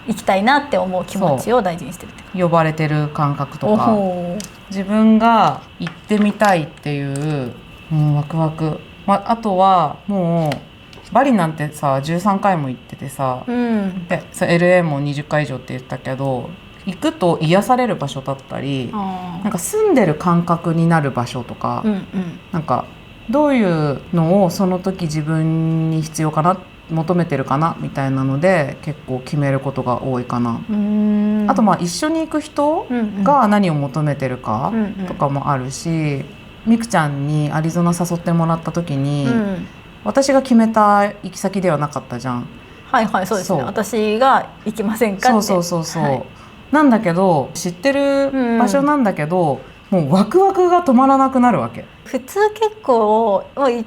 Speaker 1: 行きたいなって思う気持ちを大事にしてるってこと。
Speaker 4: 呼ばれてる感覚とか、自分が行ってみたいっていう、ワクワク、あとはもうバリなんてさ13回も行っててさ、でLA も20回以上って言ったけど、行くと癒される場所だったり、なんか住んでる感覚になる場所とか、なんかどういうのをその時自分に必要かな、求めてるかなみたいなので結構決めることが多いかな。あと一緒に行く人が何を求めてるかとかもあるし、みくちゃんにアリゾナ誘ってもらった時に、私が決めた行き先ではなかったじゃん。
Speaker 1: はいはい、そうですね。私が行きませんかって。
Speaker 4: そう、なんだけど知ってる場所なんだけど、もうワクワクが止まらなくなるわけ。普
Speaker 1: 通結構一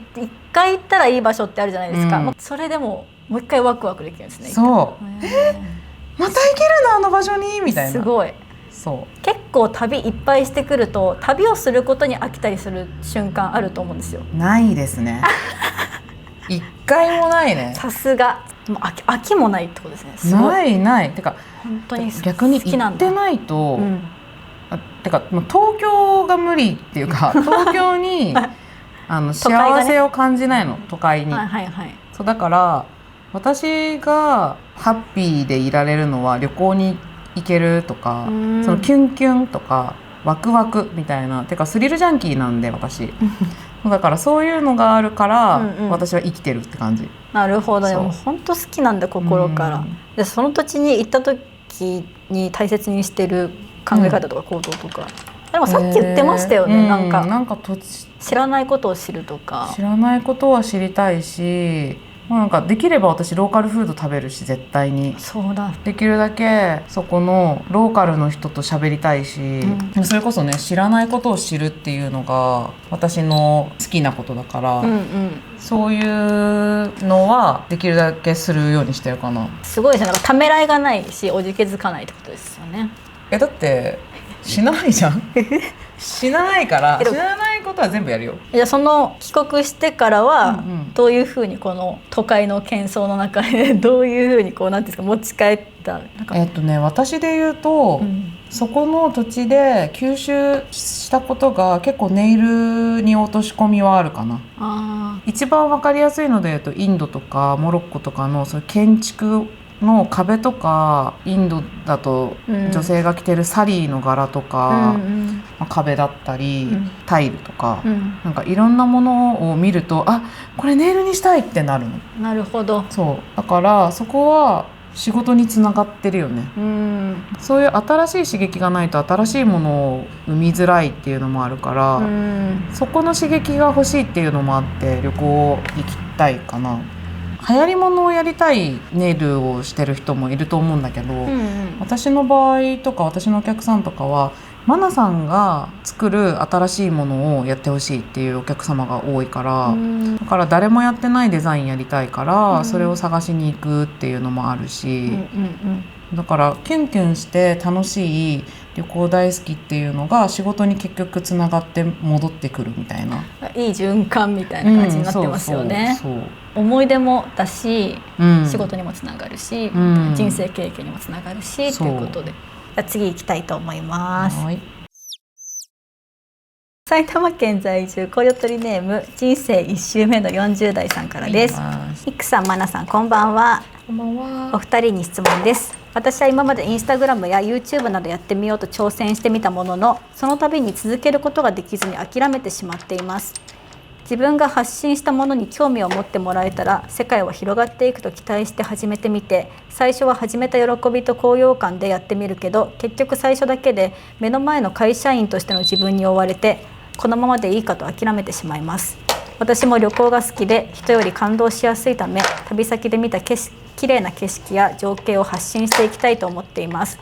Speaker 1: 回行ったらいい場所ってあるじゃないですか、それでもう一回ワクワクできるんですね。
Speaker 4: そう、また行けるのあの場所にみたいな。
Speaker 1: すごい。
Speaker 4: そう
Speaker 1: 結構旅いっぱいしてくると旅をすることに飽きたりする瞬間あると思うんですよ。
Speaker 4: ないですね一回もないね。
Speaker 1: さすが。でも飽きもないってことですね。すごい
Speaker 4: ないてか
Speaker 1: 本当に
Speaker 4: 逆に
Speaker 1: 好きなんだ
Speaker 4: 行ってないと、
Speaker 1: うん、
Speaker 4: てかもう東京が無理っていうか東京に
Speaker 1: 都会がね
Speaker 4: 幸せを感じないの、都会に、
Speaker 1: はいはいはい。
Speaker 4: そうだから私がハッピーでいられるのは旅行に行けるとか、そのキュンキュンとかワクワクみたいな、てかスリルジャンキーなんで私だからそういうのがあるから、私は生きてるって感じ。
Speaker 1: なるほど。
Speaker 4: そう
Speaker 1: でも本当好きなんだ心から。でその土地に行った時に大切にしてる考え方とか行動とか、でもさっき言ってましたよね、なんか
Speaker 4: 土地
Speaker 1: 知らないことを知るとか。
Speaker 4: 知らないことは知りたいし、なんかできれば私ローカルフード食べるし、絶対に
Speaker 1: そうだ、
Speaker 4: できるだけそこのローカルの人と喋りたいし、それこそね知らないことを知るっていうのが私の好きなことだから、そういうのはできるだけするようにしてるかな。
Speaker 1: すごいですね。なんかためらいがないしおじけづかないってことですよね。
Speaker 4: だってしないじゃんしないから知らないことは全部やるよ。
Speaker 1: じゃあその帰国してからはどういうふうにこの都会の喧騒の中でどういうふうにこうなんていうんですか持ち帰ったなんか
Speaker 4: 私で言うと、そこの土地で吸収したことが結構ネイルに落とし込みはあるかな。一番わかりやすいので言うとインドとかモロッコとかのそういう建築の壁とか、インドだと女性が着てるサリーの柄とか、壁だったり、タイルとか、なんかいろんなものを見るとこれネイルにしたいってなるの。
Speaker 1: なるほど。
Speaker 4: そうだからそこは仕事につながってるよね。そういう新しい刺激がないと新しいものを生みづらいっていうのもあるから、そこの刺激が欲しいっていうのもあって旅行行きたいかな。流行り物をやりたいネイルをしてる人もいると思うんだけど、私の場合とか私のお客さんとかはマナさんが作る新しいものをやってほしいっていうお客様が多いから、だから誰もやってないデザインやりたいから、それを探しに行くっていうのもあるし、だからキュンキュンして楽しい旅行大好きっていうのが仕事に結局つながって戻ってくるみたいな、
Speaker 1: いい循環みたいな感じになってますよね。
Speaker 4: そう
Speaker 1: 思い出もだし、仕事にもつながるし、人生経験にもつながるしということで、じゃあ次行きたいと思います。埼玉県在住コヨトリネーム人生1周目の40代さんからです。イクさん、マナさん、こんばんは。
Speaker 4: こんばんは。
Speaker 1: お二人に質問です。私は今までインスタグラムや YouTube などやってみようと挑戦してみたものの、その度に続けることができずに諦めてしまっています。自分が発信したものに興味を持ってもらえたら世界は広がっていくと期待して始めてみて、最初は始めた喜びと高揚感でやってみるけど、結局最初だけで目の前の会社員としての自分に追われて、このままでいいかと諦めてしまいます。私も旅行が好きで人より感動しやすいため、旅先で見た綺麗な景色や情景を発信していきたいと思っています。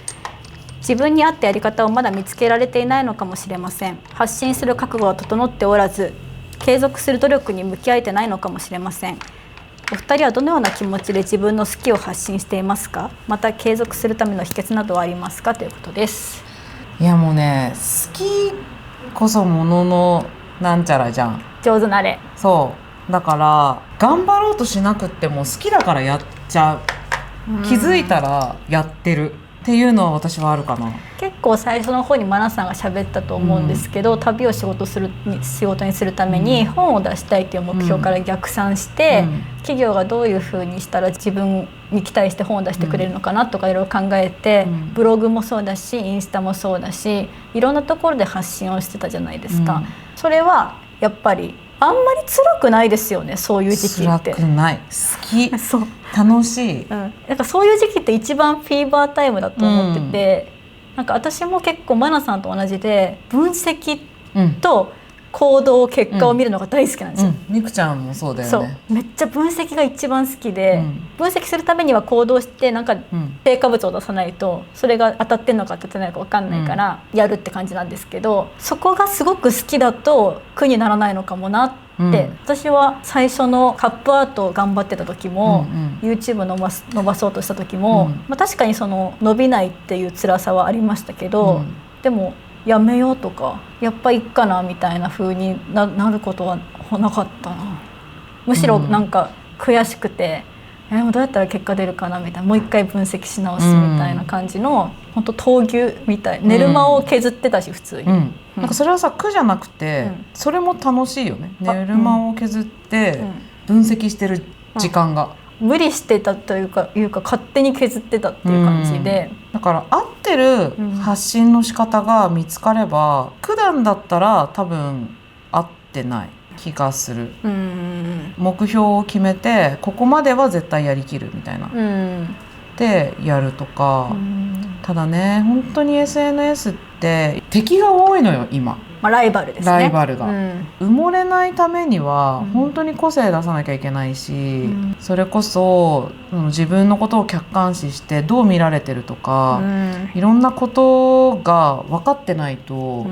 Speaker 1: 自分に合ったやり方をまだ見つけられていないのかもしれません。発信する覚悟は整っておらず、継続する努力に向き合えてないのかもしれません。お二人はどのような気持ちで自分の好きを発信していますか？また継続するための秘訣などはありますか？ということです。
Speaker 4: いやもうね、好きこそもののなんちゃらじゃん。
Speaker 1: 上手なれ。
Speaker 4: そうだから頑張ろうとしなくっても好きだからやっちゃう、気づいたらやってるっていうのは私はあるかな。
Speaker 1: 結構最初の方にマナさんが喋ったと思うんですけど、旅を仕事にするために本を出したいという目標から逆算して、企業がどういうふうにしたら自分に期待して本を出してくれるのかなとかいろいろ考えて、ブログもそうだしインスタもそうだし、いろんなところで発信をしてたじゃないですか。それはやっぱりあんまり辛くないですよね、そういう時期って。
Speaker 4: 辛くない、好き
Speaker 1: そう
Speaker 4: 楽しい、
Speaker 1: なんかそういう時期って一番フィーバータイムだと思ってて、なんか私も結構マナさんと同じで分析と行動結果を見るのが大好きなんですよ。
Speaker 4: みくちゃんもそうだよね。
Speaker 1: そうめっちゃ分析が一番好きで、分析するためには行動してなんか成果物を出さないとそれが当たってんのか当たってないのか分かんないからやるって感じなんですけど、そこがすごく好きだと苦にならないのかもなって、私は最初のカップアートを頑張ってた時も、YouTube 伸ばそうとした時も、確かにその伸びないっていう辛さはありましたけど、でもやめようとかやっぱいっかなみたいな風に なることはなかったな。むしろなんか悔しくてもうどうやったら結果出るかなみたいな、もう一回分析し直すみたいな感じの、本当闘牛みたい、寝る間を削ってたし普通に、
Speaker 4: なんかそれはさ苦じゃなくて、それも楽しいよね。寝る間を削って分析してる時間が、
Speaker 1: 無理してたというか勝手に削ってたっていう感じで、
Speaker 4: だから合ってる発信の仕方が見つかれば、普段だったら多分合ってない気がする。目標を決めてここまでは絶対やりきるみたいな、でやるとか、ただね本当に SNS って敵が多いのよ今。
Speaker 1: ライバルですね。
Speaker 4: ライバルが、埋もれないためには本当に個性出さなきゃいけないし、それこそ自分のことを客観視してどう見られてるとか、いろんなことが分かってないと、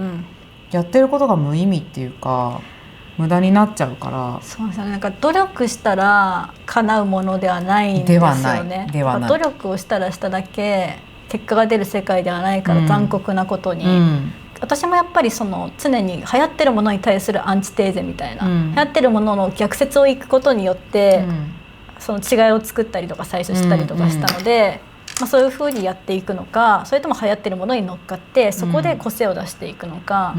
Speaker 4: やってることが無意味っていうか無駄になっちゃうから。
Speaker 1: そうですね、なんか努力したら叶うものではないんですよね。努力をしたらしただけ結果が出る世界ではないから、残酷なことに、私もやっぱりその常に流行ってるものに対するアンチテーゼみたいな、流行ってるものの逆説をいくことによって、その違いを作ったりとか最初したりとかしたので、そういう風にやっていくのか、それとも流行ってるものに乗っかってそこで個性を出していくのか、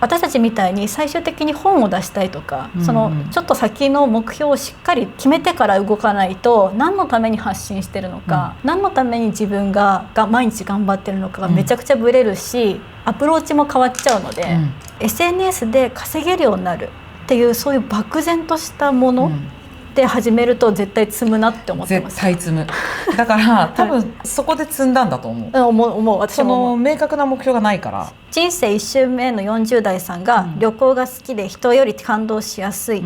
Speaker 1: 私たちみたいに最終的に本を出したいとか、そのちょっと先の目標をしっかり決めてから動かないと、何のために発信してるのか、何のために自分が毎日頑張ってるのかがめちゃくちゃブレるし、アプローチも変わっちゃうので、SNS で稼げるようになるっていう、そういう漠然としたもので始めると絶対積むなって思ってます。
Speaker 4: 絶対積む。だから多分そこで積んだんだと思う。
Speaker 1: 思う。私も
Speaker 4: その明確な目標がないから。
Speaker 1: 人生1周目の40代さんが旅行が好きで人より感動しやすいっ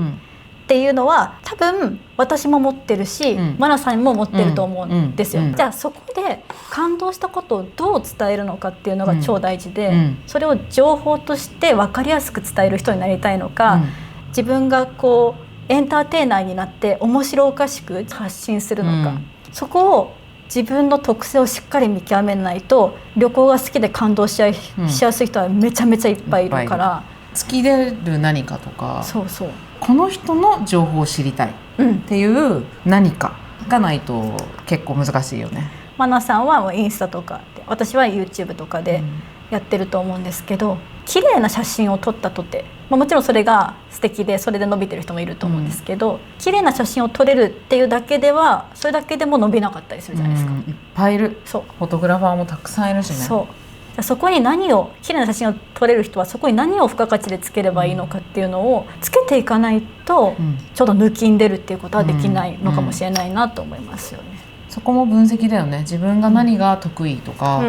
Speaker 1: ていうのは、多分私も持ってるし、マナさんも持ってると思うんですよ。じゃあそこで感動したことをどう伝えるのかっていうのが超大事で、それを情報として分かりやすく伝える人になりたいのか、自分がこうエンターテイナーになって面白おかしく発信するのか、そこを自分の特性をしっかり見極めないと、旅行が好きで感動しやすい人はめちゃめちゃいっぱいいるから、
Speaker 4: 突き出る何かとか、
Speaker 1: そうそう、
Speaker 4: この人の情報を知りたいっていう何かがないと結構難しいよね。
Speaker 1: マナさんはもうインスタとかで、私は YouTube とかでやってると思うんですけど、綺麗な写真を撮ったとて、もちろんそれが素敵でそれで伸びてる人もいると思うんですけど、綺麗な写真を撮れるっていうだけではそれだけでも伸びなかったりするじゃないですか。
Speaker 4: いっぱいいる。
Speaker 1: そう、
Speaker 4: フォトグラファーもたくさんいるしね。
Speaker 1: そこに綺麗な写真を撮れる人はそこに何を付加価値でつければいいのかっていうのをつけていかないと、ちょっと抜きんでるっていうことはできないのかもしれないなと思いますよね。
Speaker 4: そこも分析だよね。自分が何が得意とか、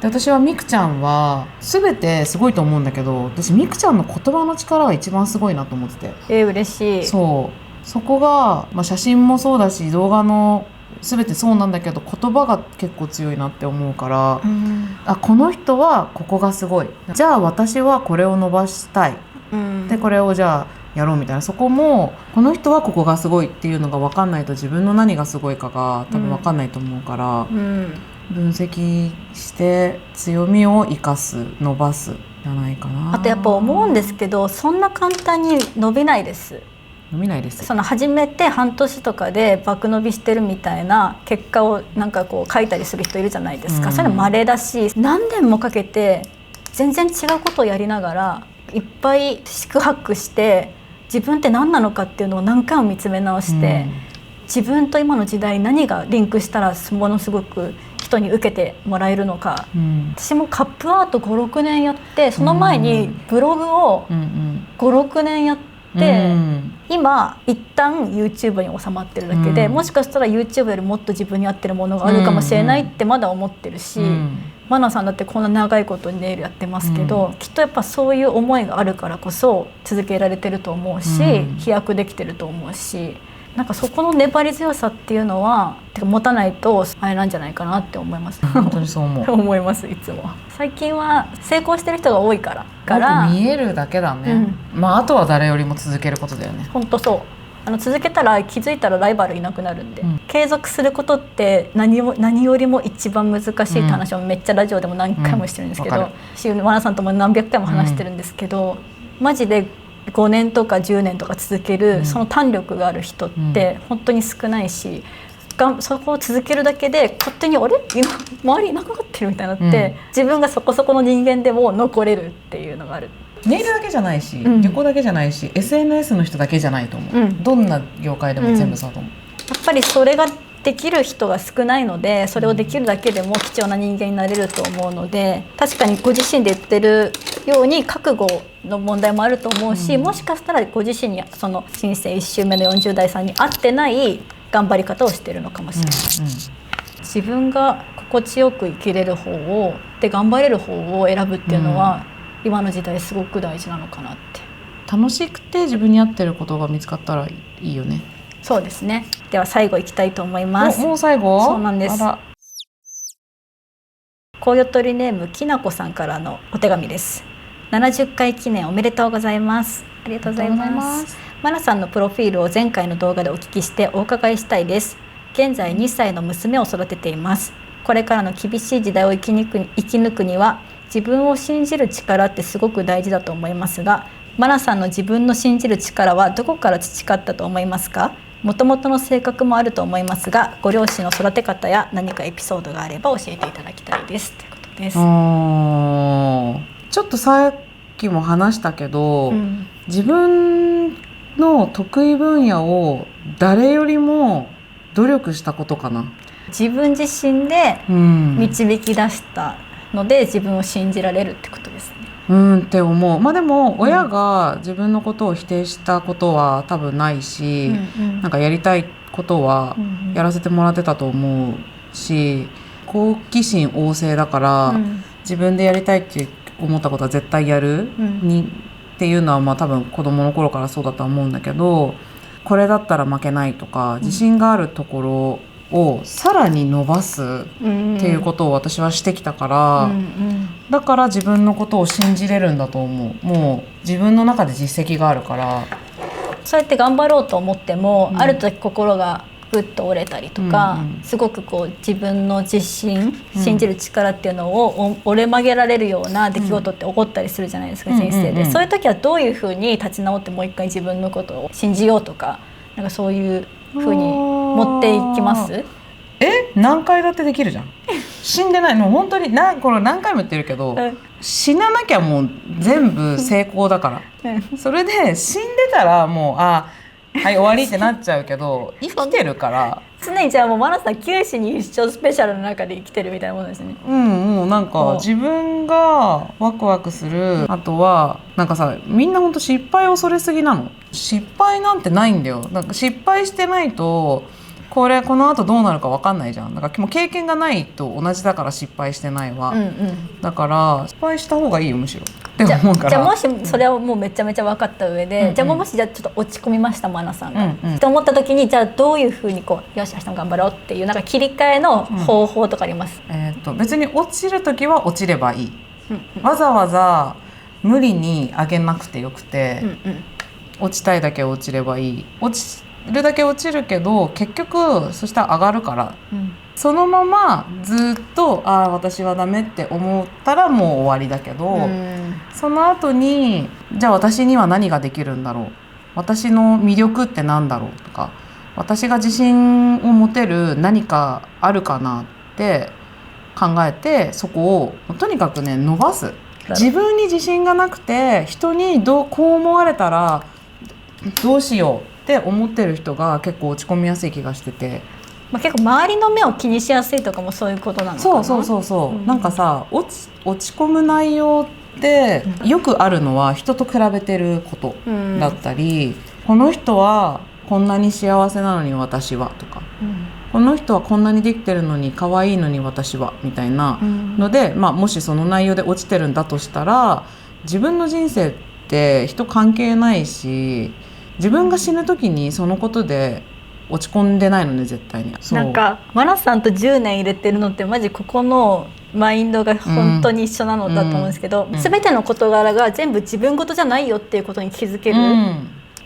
Speaker 4: で私はみくちゃんは全てすごいと思うんだけど、私みくちゃんの言葉の力が一番すごいなと思ってて、
Speaker 1: 嬉しい。
Speaker 4: そこが、写真もそうだし動画の全てそうなんだけど、言葉が結構強いなって思うから、この人はここがすごい、じゃあ私はこれを伸ばしたい、でこれをじゃあやろうみたいな、そこもこの人はここがすごいっていうのが分かんないと自分の何がすごいかが多分分かんないと思うから、分析して強みを生かす、伸ばすじゃないかな。
Speaker 1: あとやっぱ思うんですけど、そんな簡単に伸びないです。その始めて半年とかで爆伸びしてるみたいな結果をなんかこう書いたりする人いるじゃないですか。それは稀だし、何年もかけて全然違うことをやりながらいっぱい四苦八苦して自分って何なのかっていうのを何回も見つめ直して、自分と今の時代何がリンクしたらものすごく人に受けてもらえるのか、私もカップアート 5,6 年やって、その前にブログを 5,6 年やって、今一旦 YouTube に収まってるだけで、もしかしたら YouTube よりもっと自分に合ってるものがあるかもしれないってまだ思ってるし、マナさんだってこんな長いことネイルやってますけど、きっとやっぱそういう思いがあるからこそ続けられてると思うし、飛躍できてると思うし、なんかそこの粘り強さっていうのは持たないとあれなんじゃないかなって思います。
Speaker 4: 本当にそう思う
Speaker 1: 思います。いつも最近は成功してる人が多いから
Speaker 4: よく見えるだけだね、あとは誰よりも続けることだよね。
Speaker 1: 本当そう。続けたら気づいたらライバルいなくなるんで、継続することって何よりも一番難しいって話をめっちゃラジオでも何回もしてるんですけど、マナさんとも何百回も話してるんですけど、マジで5年とか10年とか続ける、その胆力がある人って本当に少ないし、そこを続けるだけで勝手にあれ今周りいなくなってるみたいになって、自分がそこそこの人間でも残れるっていうのがある。
Speaker 4: ネイルだけじゃないし、旅行だけじゃないし、SNS の人だけじゃないと思う、どんな業界でも全部そうだと思う、
Speaker 1: やっぱりそれができる人が少ないので、それをできるだけでも貴重な人間になれると思うので、確かにご自身で言ってるように覚悟の問題もあると思うし、もしかしたらご自身にその人生1周目の40代さんに合ってない頑張り方をしてるのかもしれない、自分が心地よく生きれる方をで頑張れる方を選ぶっていうのは、今の時代すごく大事なのかなって。
Speaker 4: 楽しくて自分に合ってることが見つかったらいいよね。
Speaker 1: そうですね。では最後いきたいと思います。
Speaker 4: もう最後？
Speaker 1: そうなんです。コウヨトリネームきなこさんからのお手紙です。70回記念おめでとうございます。ありがとうございます。マナさんのプロフィールを前回の動画でお聞きしてお伺いしたいです。現在2歳の娘を育てています。これからの厳しい時代を生き抜くには自分を信じる力ってすごく大事だと思いますが、マナさんの自分の信じる力はどこから培ったと思いますか？もともとの性格もあると思いますが、ご両親の育て方や何かエピソードがあれば教えていただきたいですということです。
Speaker 4: ちょっとさっきも話したけど、自分の得意分野を誰よりも努力したことかな。
Speaker 1: 自分自身で導き出したので、自分を信じられるってことですね。
Speaker 4: って思う。まあでも親が自分のことを否定したことは多分ないし、なんかやりたいことはやらせてもらってたと思うし、好奇心旺盛だから、自分でやりたいって思ったことは絶対やるっていうのは、まあ多分子供の頃からそうだとは思うんだけど、これだったら負けないとか自信があるところをさらに伸ばすっていうことを私はしてきたから、だから自分のことを信じれるんだと思う。もう自分の中で実績があるから。
Speaker 1: そうやって頑張ろうと思っても、ある時心がぐっと折れたりとか、すごくこう自分の自信、信じる力っていうのを折れ曲げられるような出来事って起こったりするじゃないですか、人生で。そういう時はどういうふうに立ち直ってもう一回自分のことを信じようとか、なんかそういうふうに持っていきます？
Speaker 4: 何回だってできるじゃん。死んでない。もう本当にこれ何回も言ってるけど、死ななきゃもう全部成功だから、それで死んでたらもうはい終わりってなっちゃうけど生きてるから
Speaker 1: 常にじゃあもうマナさん九死に一生スペシャルの中で生きてるみたいなものですね。
Speaker 4: もうなんか自分がワクワクする。あとはなんかさ、みんなほんと失敗を恐れすぎなの。失敗なんてないんだよ。なんか失敗してないとこの後どうなるか分かんないじゃん。だからもう経験がないと同じだから、失敗してないは、だから失敗した方がいいよむしろって思うから。
Speaker 1: じゃあもしそれはもうめちゃめちゃ分かった上で、じゃあもしじゃあちょっと落ち込みましたマナさんが、って思った時に、じゃあどういうふうにこうよし明日も頑張ろうっていうなんか切り替えの方法とかあります？
Speaker 4: 別に落ちる時は落ちればいい、わざわざ無理に上げなくてよくて、落ちたいだけ落ちればいい。落ちるだけ落ちるけど結局そしたら上がるから、そのままずっと私はダメって思ったらもう終わりだけど、その後にじゃあ私には何ができるんだろう、私の魅力ってなんだろうとか、私が自信を持てる何かあるかなって考えて、そこをとにかくね伸ばす。自分に自信がなくて人にこう思われたらどうしようって思ってる人が結構落ち込みやすい気がしてて、
Speaker 1: 結構周りの目を気にしやすいとかもそういうことなのかな。
Speaker 4: そう、なんかさ落ち込む内容ってよくあるのは人と比べてることだったり、この人はこんなに幸せなのに私はとか、この人はこんなにできてるのに可愛いのに私はみたいなので、もしその内容で落ちてるんだとしたら、自分の人生って人関係ないし、自分が死ぬ時にそのことで落ち込んでないのね絶対に。
Speaker 1: なんかマナさんと10年入れてるのってマジここのマインドが本当に一緒なのだと思うんですけど、全ての事柄が全部自分事じゃないよっていうことに気づける、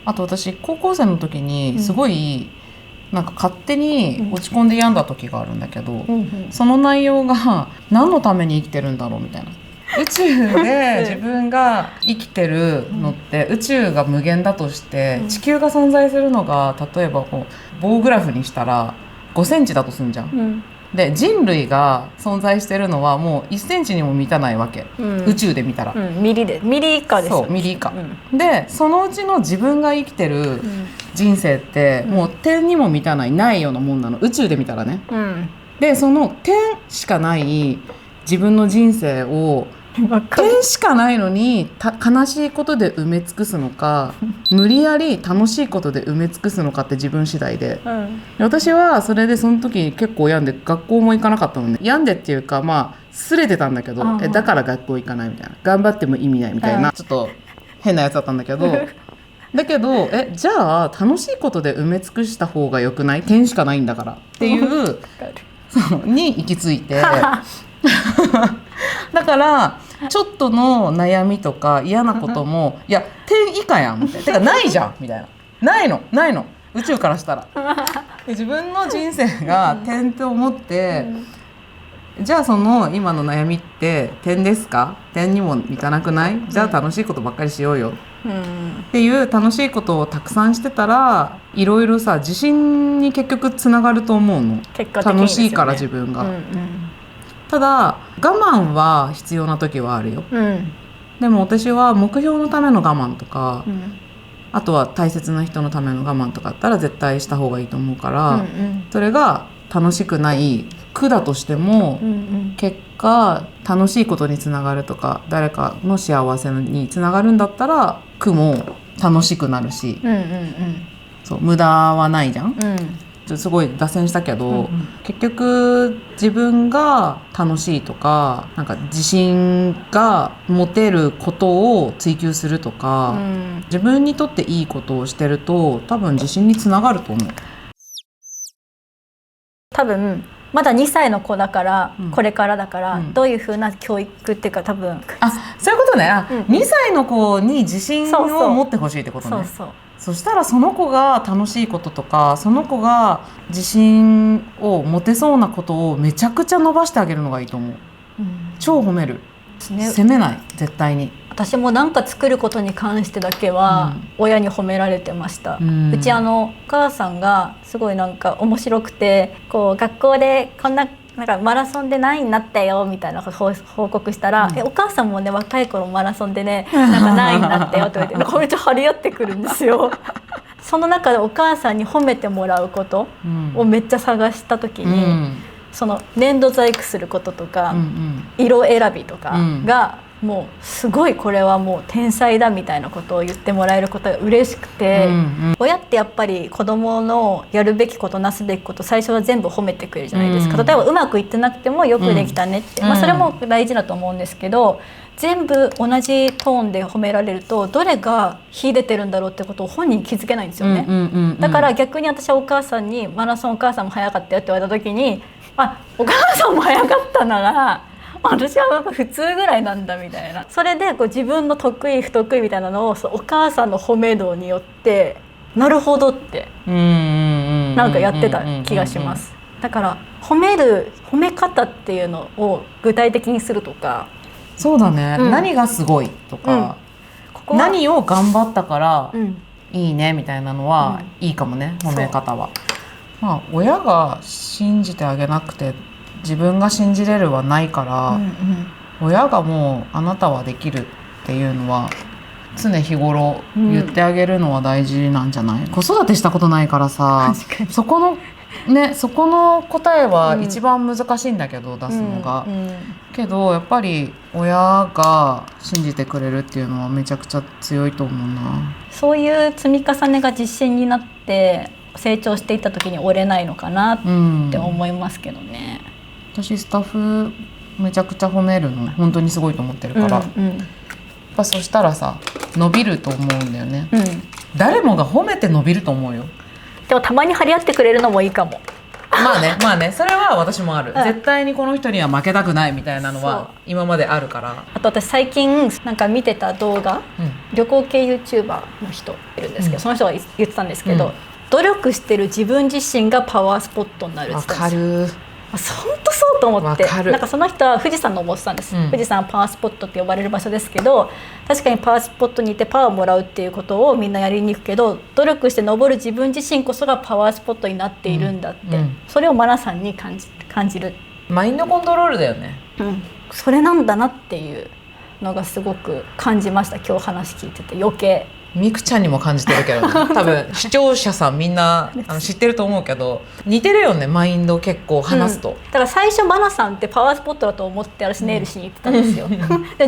Speaker 1: あ
Speaker 4: と私高校生の時にすごい、なんか勝手に落ち込んで病んだ時があるんだけど、その内容が何のために生きてるんだろうみたいな。宇宙で自分が生きてるのって、宇宙が無限だとして地球が存在するのが例えばこう棒グラフにしたら5センチだとすんじゃん、で人類が存在してるのはもう1センチにも満たないわけ、宇宙で見たら、
Speaker 1: ミリ以下ですよね。
Speaker 4: そうミリ以下、でそのうちの自分が生きてる人生ってもう点にも満たないようなもんなの、宇宙で見たらね、でその点しかない自分の人生を点しかないのに悲しいことで埋め尽くすのか無理やり楽しいことで埋め尽くすのかって自分次第で、私はそれでその時結構病んで学校も行かなかったのね。病んでっていうかまあすれてたんだけど、だから学校行かないみたいな、頑張っても意味ないみたいな、ちょっと変なやつだったんだけどだけどじゃあ楽しいことで埋め尽くした方がよくない？点しかないんだからっていうに行き着いてだからちょっとの悩みとか嫌なこともいや点以下やんみたいな、てかないじゃんみたいな、ないの宇宙からしたらで自分の人生が点と思って、じゃあその今の悩みって点ですか？点にも満たなくない？じゃあ楽しいことばっかりしようよ、っていう楽しいことをたくさんしてたらいろいろさ自信に結局つながると思うの、
Speaker 1: 結果的にですよね、
Speaker 4: 楽しいから自分が、ただ我慢は必要な時はあるよ、でも私は目標のための我慢とか、あとは大切な人のための我慢とかだったら絶対した方がいいと思うから、それが楽しくない苦だとしても、結果楽しいことにつながるとか誰かの幸せにつながるんだったら苦も楽しくなるし、そう無駄はないじゃん、すごい脱線したけど、結局自分が楽しいとかなんか自信が持てることを追求するとか、自分にとっていいことをしてると多分自信につながると思う。
Speaker 1: 多分まだ2歳の子だから、これからだから、どういう風な教育っていうか多分
Speaker 4: そういうことね、2歳の子に自信を持ってほしいってことね。そしたらその子が楽しいこととかその子が自信を持てそうなことをめちゃくちゃ伸ばしてあげるのがいいと思う、超褒める、責めない絶対に。
Speaker 1: 私も何か作ることに関してだけは親に褒められてました、うちお母さんがすごいなんか面白くて、こう学校でこんななんかマラソンで何位になったよみたいな報告したら、お母さんもね若い頃マラソンでねなんか何位になったよって言われてなんかめっちゃ張り合ってくるんですよその中でお母さんに褒めてもらうことをめっちゃ探した時に、その粘土細工することとか、色選びとかが、もうすごいこれはもう天才だみたいなことを言ってもらえることが嬉しくて、親ってやっぱり子供のやるべきことなすべきこと最初は全部褒めてくれるじゃないですか、例えばうまくいってなくてもよくできたねって、それも大事だと思うんですけど、全部同じトーンで褒められるとどれが秀でてるんだろうってことを本人気づけないんですよね、だから逆に私はお母さんにマラソンお母さんも早かったよって言われた時に、お母さんも早かったなら私はなんか普通ぐらいなんだみたいな、それでこう自分の得意不得意みたいなのをお母さんの褒め度によってなるほどってなんかやってた気がします。だから褒め方っていうのを具体的にするとか、
Speaker 4: そうだね、何がすごいとか、ここ何を頑張ったからいいねみたいなのはいいかもね、褒め方は。親が信じてあげなくて自分が信じれるはないから、親がもうあなたはできるっていうのは常日頃言ってあげるのは大事なんじゃない？子育てしたことないからさ、そこの答えは一番難しいんだけど、出すのが、けどやっぱり親が信じてくれるっていうのはめちゃくちゃ強いと思うな。そう
Speaker 1: いう積み重ねが自信になって成長していった時に折れないのかなって思いますけどね、
Speaker 4: 私スタッフめちゃくちゃ褒めるの本当にすごいと思ってるから、やっぱそしたらさ伸びると思うんだよね、誰もが褒めて伸びると思うよ。
Speaker 1: でもたまに張り合ってくれるのもいいかも。
Speaker 4: まあねそれは私もある、絶対にこの人には負けたくないみたいなのは今まであるから。
Speaker 1: あと私最近なんか見てた動画、旅行系 YouTuber の人いるんですけど、その人が言ってたんですけど、努力してる自分自身がパワースポットになるって言ってたんですよ。わかる。本当そうと思って、
Speaker 4: わかる。
Speaker 1: なんかその人は富士山登ってたんです、
Speaker 4: うん
Speaker 1: 富士山はパワースポットって呼ばれる場所ですけど、確かにパワースポットにいてパワーをもらうっていうことをみんなやりに行くけど、努力して登る自分自身こそがパワースポットになっているんだって、それをマナさんに感じる、
Speaker 4: マインドコントロールだよね。
Speaker 1: それなんだなっていうのがすごく感じました。今日話聞いてて余計。
Speaker 4: みくちゃんにも感じてるけど、ね、多分視聴者さんみんな知ってると思うけど、似てるよね、マインド結構話すと、
Speaker 1: だから最初マナさんってパワースポットだと思って私ネイルしに行ってたんですよ、で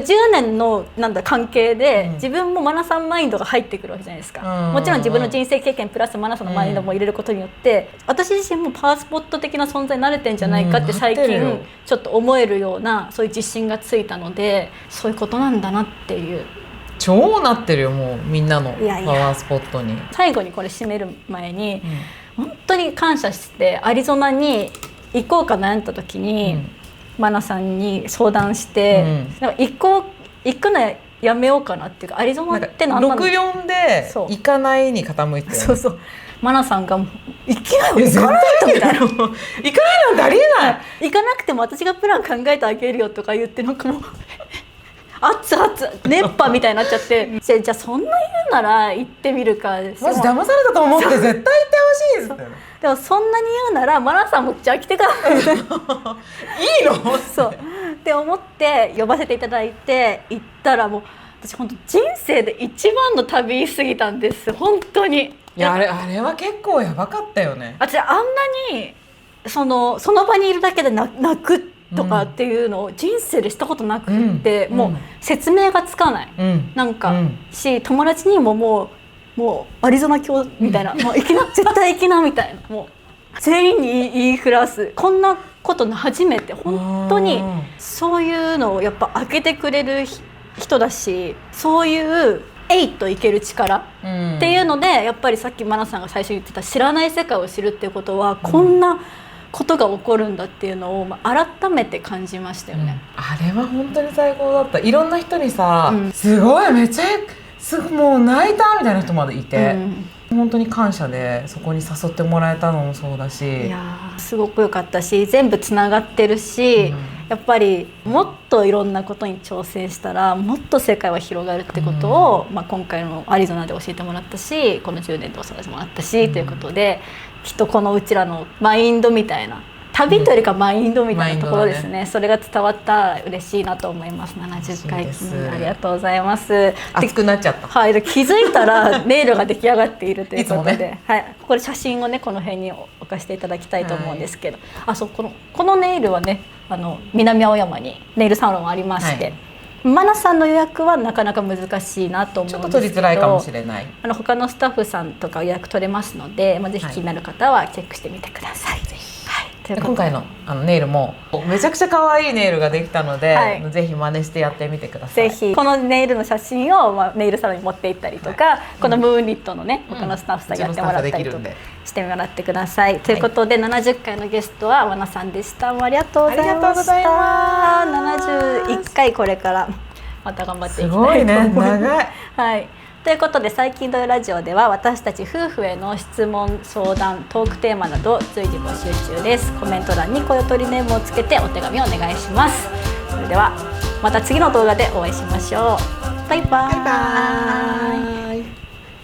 Speaker 1: 10年の関係で、自分もマナさんマインドが入ってくるわけじゃないですか、もちろん自分の人生経験プラスマナさんのマインドも入れることによって、私自身もパワースポット的な存在に慣れてんじゃないかって最近ちょっと思えるような、そういう自信がついたので、そういうことなんだなっていう。
Speaker 4: 超なってるよ、もうみんなのパ
Speaker 1: いやいや
Speaker 4: ワースポットに。
Speaker 1: 最後にこれ締める前に、本当に感謝してアリゾナに行こうか悩んだ時に、マナさんに相談して、なんか行くのやめようかなっていうか、アリゾナって何なの
Speaker 4: 64で行かないに傾いてる、
Speaker 1: そうそう、マナさんが行けないよ、行かないとみたいな、行かない
Speaker 4: なんてありえない、
Speaker 1: 行かなくても私がプラン考えてあげるよとか言って、なんかもう熱々熱波みたいになっちゃってじゃあそんな言うなら行ってみるか、
Speaker 4: マジ騙されたと思って絶対行ってほしいです。
Speaker 1: でもそんなに言うならマナさんもじゃあ来てからいい
Speaker 4: の
Speaker 1: そうって思って呼ばせていただいて行ったら、もう私本当人生で一番の旅過ぎたんです、本当に。
Speaker 4: いや、あれは結構やばかったよね。
Speaker 1: 私あんなにその場にいるだけで泣くとかっていうのを人生でしたことなくって、もう説明がつかない、なんか、し友達にももうアリゾナ教みたいな、もう行きな絶対行きなみたいな、もう全員に言いふらす、こんなこと初めて、本当にそういうのをやっぱ開けてくれる人だし、そういうといける力っていうので、やっぱりさっきマナさんが最初言ってた知らない世界を知るっていうことは、こんなことが起こるんだっていうのを改めて感じましたよね、
Speaker 4: あれは本当に最高だった。いろんな人にさ、すごいめっちゃもう泣いたみたいな人までいて、本当に感謝でそこに誘ってもらえたのもそうだし、
Speaker 1: いやすごく良かったし、全部つながってるし、やっぱりもっといろんなことに挑戦したらもっと世界は広がるってことを、今回のアリゾナで教えてもらったし、この10年で教えてもらったし、ということで、きっとこのうちらのマインドみたいな、旅というよりかマインドみたいなところですね、それが伝わったら嬉しいなと思います。70回、ありがとうございます。
Speaker 4: 熱くなっちゃった。
Speaker 1: はい、気づいたらネイルが出来上がっているということで、はい、これ写真をねこの辺に置かせていただきたいと思うんですけど、そうこのネイルはね、南青山にネイルサロンありまして、マナさんの予約はなかなか難しいなと思うんですけど、
Speaker 4: ちょっと取りづらいかもしれない。
Speaker 1: 他のスタッフさんとか予約取れますので、ぜひ気になる方はチェックしてみてください。
Speaker 4: 今回のネイルもめちゃくちゃ可愛いネイルができたので、ぜひ真似してやってみてください。
Speaker 1: ぜひこのネイルの写真をネイルサロンに持って行ったりとか、このムーンリットのね他のスタッフさんやってもらったりとかしてもらってください。ということで70回のゲストはワナさんでした。ありがとうございました。71回これからまた頑張っていきたいと思います。
Speaker 4: すごいね、長い。
Speaker 1: はい。ということで、最近のラジオでは私たち夫婦への質問、相談、トークテーマなど随時募集中です。コメント欄に声取りネームをつけてお手紙をお願いします。それではまた次の動画でお会いしましょう。バイバーイ。